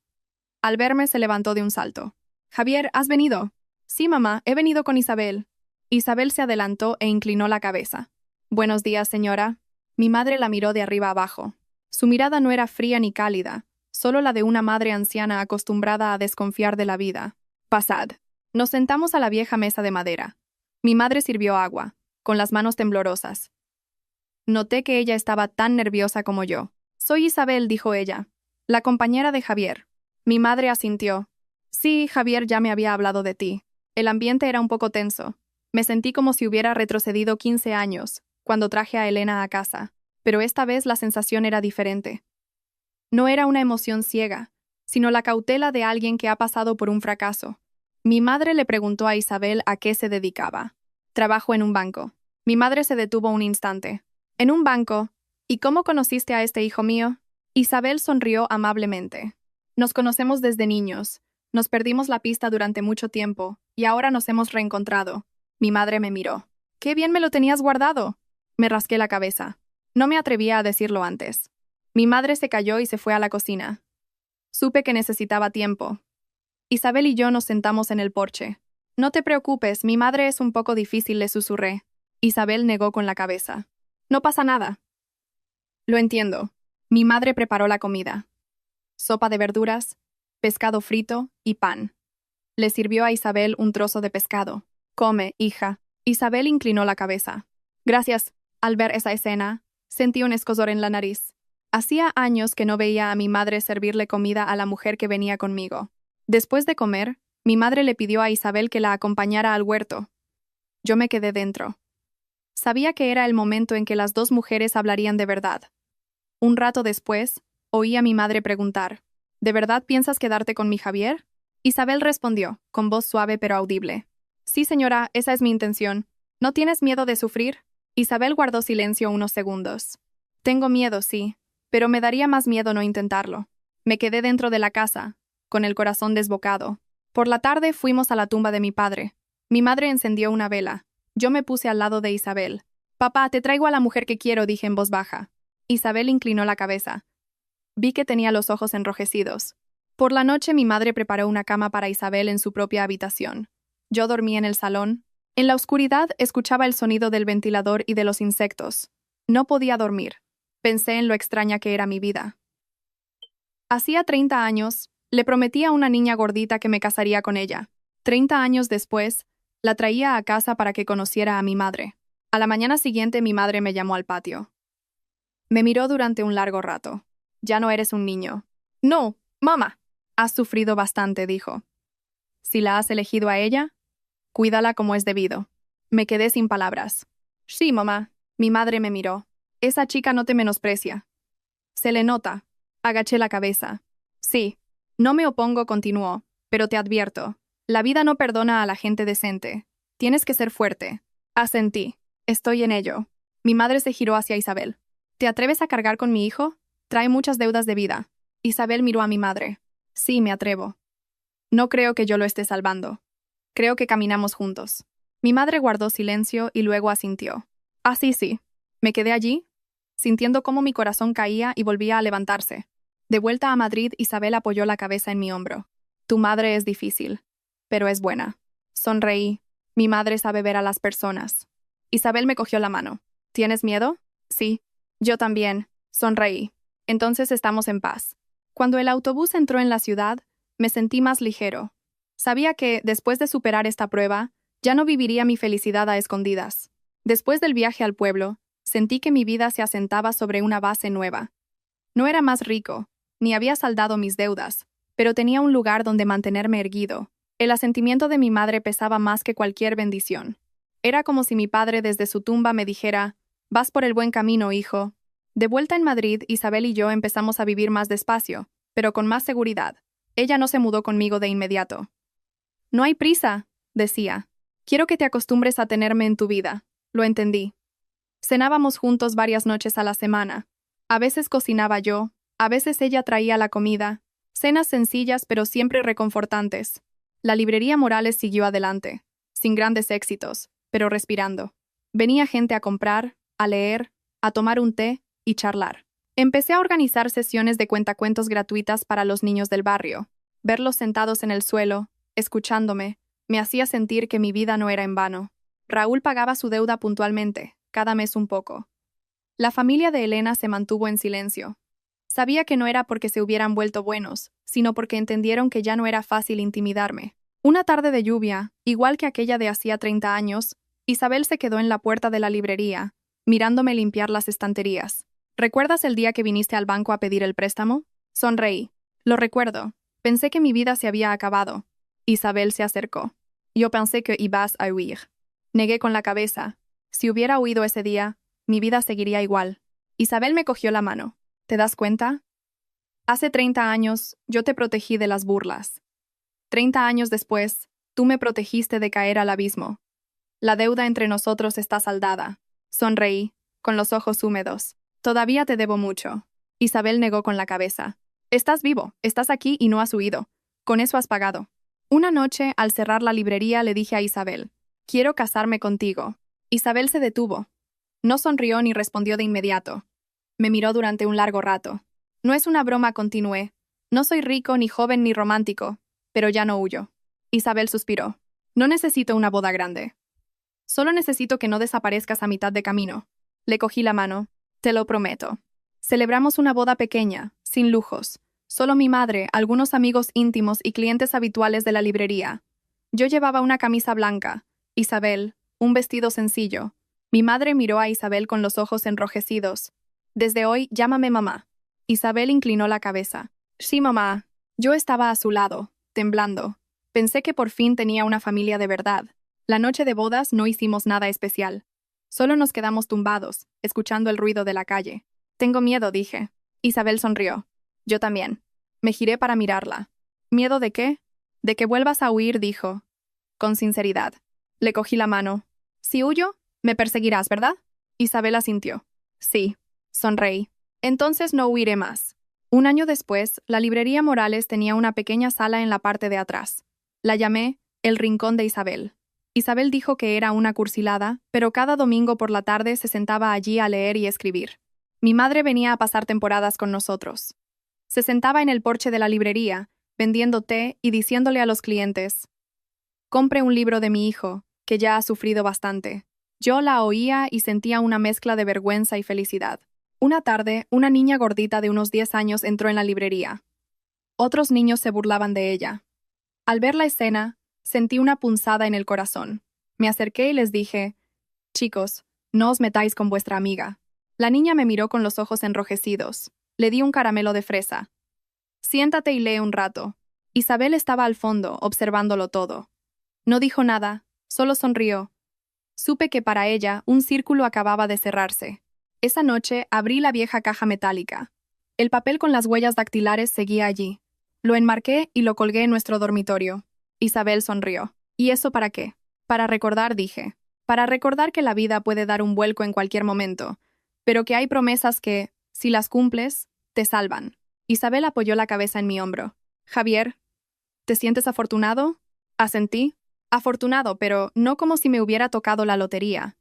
Al verme se levantó de un salto. «Javier, ¿has venido?» «Sí, mamá, he venido con Isabel». Isabel se adelantó e inclinó la cabeza. «Buenos días, señora». Mi madre la miró de arriba abajo. Su mirada no era fría ni cálida, solo la de una madre anciana acostumbrada a desconfiar de la vida. «Pasad». Nos sentamos a la vieja mesa de madera. Mi madre sirvió agua, con las manos temblorosas. Noté que ella estaba tan nerviosa como yo. «Soy Isabel», dijo ella. La compañera de Javier. Mi madre asintió. Sí, Javier ya me había hablado de ti. El ambiente era un poco tenso. Me sentí como si hubiera retrocedido 15 años, cuando traje a Elena a casa. Pero esta vez la sensación era diferente. No era una emoción ciega, sino la cautela de alguien que ha pasado por un fracaso. Mi madre le preguntó a Isabel a qué se dedicaba. Trabajo en un banco. Mi madre se detuvo un instante. ¿En un banco? ¿Y cómo conociste a este hijo mío? Isabel sonrió amablemente. Nos conocemos desde niños. Nos perdimos la pista durante mucho tiempo, y ahora nos hemos reencontrado. Mi madre me miró. ¡Qué bien me lo tenías guardado! Me rasqué la cabeza. No me atrevía a decirlo antes. Mi madre se calló y se fue a la cocina. Supe que necesitaba tiempo. Isabel y yo nos sentamos en el porche. No te preocupes, mi madre es un poco difícil, le susurré. Isabel negó con la cabeza. No pasa nada. Lo entiendo. Mi madre preparó la comida. Sopa de verduras, pescado frito y pan. Le sirvió a Isabel un trozo de pescado. Come, hija. Isabel inclinó la cabeza. Gracias. Al ver esa escena, sentí un escozor en la nariz. Hacía años que no veía a mi madre servirle comida a la mujer que venía conmigo. Después de comer, mi madre le pidió a Isabel que la acompañara al huerto. Yo me quedé dentro. Sabía que era el momento en que las dos mujeres hablarían de verdad. Un rato después, oí a mi madre preguntar, ¿de verdad piensas quedarte con mi Javier? Isabel respondió, con voz suave pero audible. Sí, señora, esa es mi intención. ¿No tienes miedo de sufrir? Isabel guardó silencio unos segundos. Tengo miedo, sí, pero me daría más miedo no intentarlo. Me quedé dentro de la casa, con el corazón desbocado. Por la tarde fuimos a la tumba de mi padre. Mi madre encendió una vela. Yo me puse al lado de Isabel. Papá, te traigo a la mujer que quiero, dije en voz baja. Isabel inclinó la cabeza. Vi que tenía los ojos enrojecidos. Por la noche mi madre preparó una cama para Isabel en su propia habitación. Yo dormí en el salón. En la oscuridad escuchaba el sonido del ventilador y de los insectos. No podía dormir. Pensé en lo extraña que era mi vida. Hacía 30 años, le prometí a una niña gordita que me casaría con ella. 30 años después, la traía a casa para que conociera a mi madre. A la mañana siguiente mi madre me llamó al patio. Me miró durante un largo rato. Ya no eres un niño. No, mamá. Has sufrido bastante, dijo. Si la has elegido a ella, cuídala como es debido. Me quedé sin palabras. Sí, mamá. Mi madre me miró. Esa chica no te menosprecia. Se le nota. Agaché la cabeza. Sí. No me opongo, continuó, pero te advierto. La vida no perdona a la gente decente. Tienes que ser fuerte. Asentí. Estoy en ello. Mi madre se giró hacia Isabel. ¿Te atreves a cargar con mi hijo? Trae muchas deudas de vida. Isabel miró a mi madre. Sí, me atrevo. No creo que yo lo esté salvando. Creo que caminamos juntos. Mi madre guardó silencio y luego asintió. Ah, sí, sí. Me quedé allí, sintiendo cómo mi corazón caía y volvía a levantarse. De vuelta a Madrid, Isabel apoyó la cabeza en mi hombro. Tu madre es difícil, pero es buena. Sonreí. Mi madre sabe ver a las personas. Isabel me cogió la mano. ¿Tienes miedo? Sí. Yo también. Sonreí. Entonces estamos en paz. Cuando el autobús entró en la ciudad, me sentí más ligero. Sabía que, después de superar esta prueba, ya no viviría mi felicidad a escondidas. Después del viaje al pueblo, sentí que mi vida se asentaba sobre una base nueva. No era más rico, ni había saldado mis deudas, pero tenía un lugar donde mantenerme erguido. El asentimiento de mi madre pesaba más que cualquier bendición. Era como si mi padre desde su tumba me dijera, «Vas por el buen camino, hijo». De vuelta en Madrid, Isabel y yo empezamos a vivir más despacio, pero con más seguridad. Ella no se mudó conmigo de inmediato. «No hay prisa», decía. «Quiero que te acostumbres a tenerme en tu vida». Lo entendí. Cenábamos juntos varias noches a la semana. A veces cocinaba yo, a veces ella traía la comida. Cenas sencillas pero siempre reconfortantes. La librería Morales siguió adelante, sin grandes éxitos, pero respirando. Venía gente a comprar, a leer, a tomar un té y charlar. Empecé a organizar sesiones de cuentacuentos gratuitas para los niños del barrio. Verlos sentados en el suelo, escuchándome, me hacía sentir que mi vida no era en vano. Raúl pagaba su deuda puntualmente, cada mes un poco. La familia de Elena se mantuvo en silencio. Sabía que no era porque se hubieran vuelto buenos, sino porque entendieron que ya no era fácil intimidarme. Una tarde de lluvia, igual que aquella de hacía 30 años, Isabel se quedó en la puerta de la librería, mirándome limpiar las estanterías. ¿Recuerdas el día que viniste al banco a pedir el préstamo? Sonreí. Lo recuerdo. Pensé que mi vida se había acabado. Isabel se acercó. Yo pensé que ibas a huir. Negué con la cabeza. Si hubiera huido ese día, mi vida seguiría igual. Isabel me cogió la mano. ¿Te das cuenta? Hace 30 años, yo te protegí de las burlas. 30 años después, tú me protegiste de caer al abismo. La deuda entre nosotros está saldada. Sonreí, con los ojos húmedos. Todavía te debo mucho. Isabel negó con la cabeza. Estás vivo, estás aquí y no has huido. Con eso has pagado. Una noche, al cerrar la librería, le dije a Isabel, quiero casarme contigo. Isabel se detuvo. No sonrió ni respondió de inmediato. Me miró durante un largo rato. No es una broma, continué. No soy rico, ni joven, ni romántico, pero ya no huyo. Isabel suspiró. No necesito una boda grande. Solo necesito que no desaparezcas a mitad de camino. Le cogí la mano. Te lo prometo. Celebramos una boda pequeña, sin lujos. Solo mi madre, algunos amigos íntimos y clientes habituales de la librería. Yo llevaba una camisa blanca. Isabel, un vestido sencillo. Mi madre miró a Isabel con los ojos enrojecidos. Desde hoy, llámame mamá. Isabel inclinó la cabeza. Sí, mamá. Yo estaba a su lado, temblando. Pensé que por fin tenía una familia de verdad. La noche de bodas no hicimos nada especial. Solo nos quedamos tumbados, escuchando el ruido de la calle. Tengo miedo, dije. Isabel sonrió. Yo también. Me giré para mirarla. ¿Miedo de qué? De que vuelvas a huir, dijo. Con sinceridad. Le cogí la mano. Si huyo, me perseguirás, ¿verdad? Isabel asintió. Sí. Sonreí. Entonces no huiré más. Un año después, la librería Morales tenía una pequeña sala en la parte de atrás. La llamé El Rincón de Isabel. Isabel dijo que era una cursilada, pero cada domingo por la tarde se sentaba allí a leer y escribir. Mi madre venía a pasar temporadas con nosotros. Se sentaba en el porche de la librería, vendiendo té y diciéndole a los clientes: «Compre un libro de mi hijo, que ya ha sufrido bastante». Yo la oía y sentía una mezcla de vergüenza y felicidad. Una tarde, una niña gordita de unos 10 años entró en la librería. Otros niños se burlaban de ella. Al ver la escena, sentí una punzada en el corazón. Me acerqué y les dije: «Chicos, no os metáis con vuestra amiga». La niña me miró con los ojos enrojecidos. Le di un caramelo de fresa. «Siéntate y lee un rato». Isabel estaba al fondo, observándolo todo. No dijo nada, solo sonrió. Supe que para ella un círculo acababa de cerrarse. Esa noche abrí la vieja caja metálica. El papel con las huellas dactilares seguía allí. Lo enmarqué y lo colgué en nuestro dormitorio. Isabel sonrió. ¿Y eso para qué? Para recordar, dije. Para recordar que la vida puede dar un vuelco en cualquier momento, pero que hay promesas que, si las cumples, te salvan. Isabel apoyó la cabeza en mi hombro. Javier, ¿te sientes afortunado? Asentí. Afortunado, pero no como si me hubiera tocado la lotería.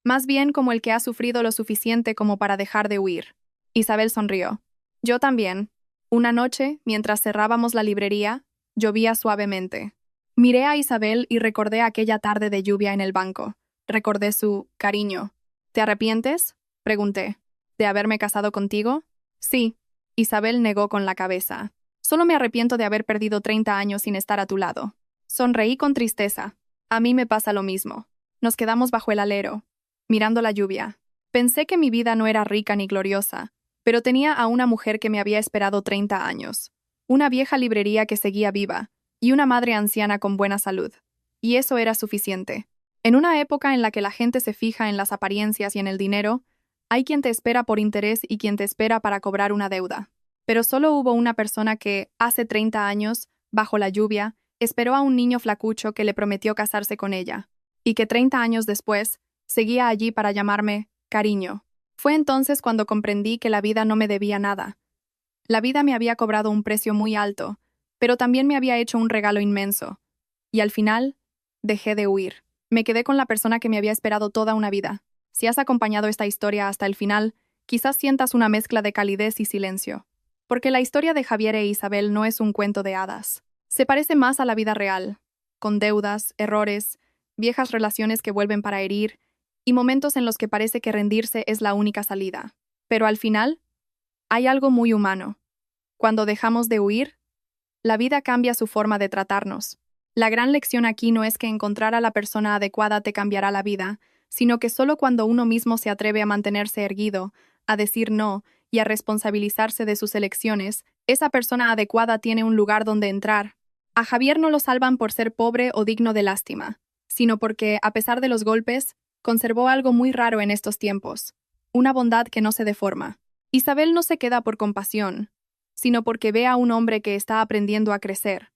Más bien como el que ha sufrido lo suficiente como para dejar de huir. Isabel sonrió. Yo también. Una noche, mientras cerrábamos la librería, llovía suavemente. Miré a Isabel y recordé aquella tarde de lluvia en el banco. Recordé su cariño. ¿Te arrepientes?, pregunté. ¿De haberme casado contigo? Sí. Isabel negó con la cabeza. Solo me arrepiento de haber perdido 30 años sin estar a tu lado. Sonreí con tristeza. A mí me pasa lo mismo. Nos quedamos bajo el alero, mirando la lluvia. Pensé que mi vida no era rica ni gloriosa, pero tenía a una mujer que me había esperado 30 años, una vieja librería que seguía viva, y una madre anciana con buena salud. Y eso era suficiente. En una época en la que la gente se fija en las apariencias y en el dinero, hay quien te espera por interés y quien te espera para cobrar una deuda. Pero solo hubo una persona que, hace 30 años, bajo la lluvia, esperó a un niño flacucho que le prometió casarse con ella, y que 30 años después, seguía allí para llamarme cariño. Fue entonces cuando comprendí que la vida no me debía nada. La vida me había cobrado un precio muy alto, pero también me había hecho un regalo inmenso. Y al final, dejé de huir. Me quedé con la persona que me había esperado toda una vida. Si has acompañado esta historia hasta el final, quizás sientas una mezcla de calidez y silencio. Porque la historia de Javier e Isabel no es un cuento de hadas. Se parece más a la vida real, con deudas, errores, viejas relaciones que vuelven para herir, y momentos en los que parece que rendirse es la única salida. Pero al final, hay algo muy humano. Cuando dejamos de huir, la vida cambia su forma de tratarnos. La gran lección aquí no es que encontrar a la persona adecuada te cambiará la vida, sino que solo cuando uno mismo se atreve a mantenerse erguido, a decir no y a responsabilizarse de sus elecciones, esa persona adecuada tiene un lugar donde entrar. A Javier no lo salvan por ser pobre o digno de lástima, sino porque, a pesar de los golpes, conservó algo muy raro en estos tiempos, una bondad que no se deforma. Isabel no se queda por compasión, sino porque ve a un hombre que está aprendiendo a crecer,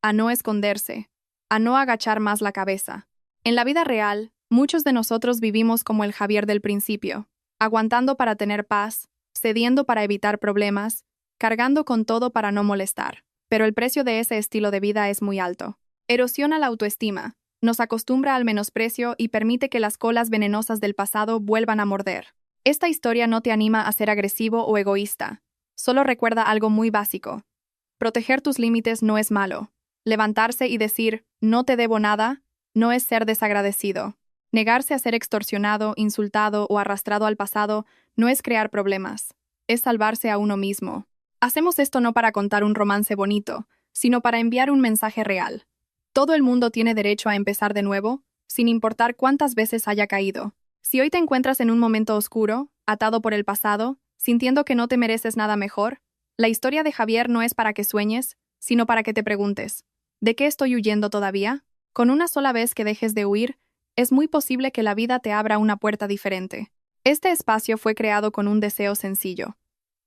a no esconderse, a no agachar más la cabeza. En la vida real, muchos de nosotros vivimos como el Javier del principio, aguantando para tener paz, cediendo para evitar problemas, cargando con todo para no molestar. Pero el precio de ese estilo de vida es muy alto. Erosiona la autoestima, nos acostumbra al menosprecio y permite que las colas venenosas del pasado vuelvan a morder. Esta historia no te anima a ser agresivo o egoísta. Solo recuerda algo muy básico. Proteger tus límites no es malo. Levantarse y decir, no te debo nada, no es ser desagradecido. Negarse a ser extorsionado, insultado o arrastrado al pasado no es crear problemas. Es salvarse a uno mismo. Hacemos esto no para contar un romance bonito, sino para enviar un mensaje real. Todo el mundo tiene derecho a empezar de nuevo, sin importar cuántas veces haya caído. Si hoy te encuentras en un momento oscuro, atado por el pasado, sintiendo que no te mereces nada mejor, la historia de Javier no es para que sueñes, sino para que te preguntes, ¿de qué estoy huyendo todavía? Con una sola vez que dejes de huir, es muy posible que la vida te abra una puerta diferente. Este espacio fue creado con un deseo sencillo: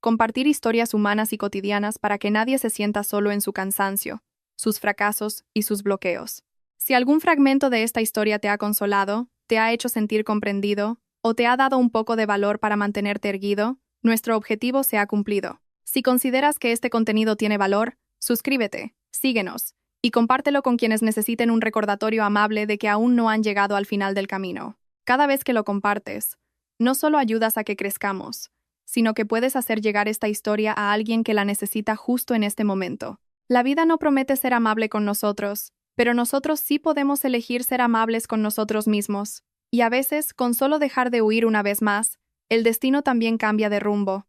compartir historias humanas y cotidianas para que nadie se sienta solo en su cansancio, sus fracasos y sus bloqueos. Si algún fragmento de esta historia te ha consolado, te ha hecho sentir comprendido, o te ha dado un poco de valor para mantenerte erguido, nuestro objetivo se ha cumplido. Si consideras que este contenido tiene valor, suscríbete, síguenos, y compártelo con quienes necesiten un recordatorio amable de que aún no han llegado al final del camino. Cada vez que lo compartes, no solo ayudas a que crezcamos, sino que puedes hacer llegar esta historia a alguien que la necesita justo en este momento. La vida no promete ser amable con nosotros, pero nosotros sí podemos elegir ser amables con nosotros mismos. Y a veces, con solo dejar de huir una vez más, el destino también cambia de rumbo.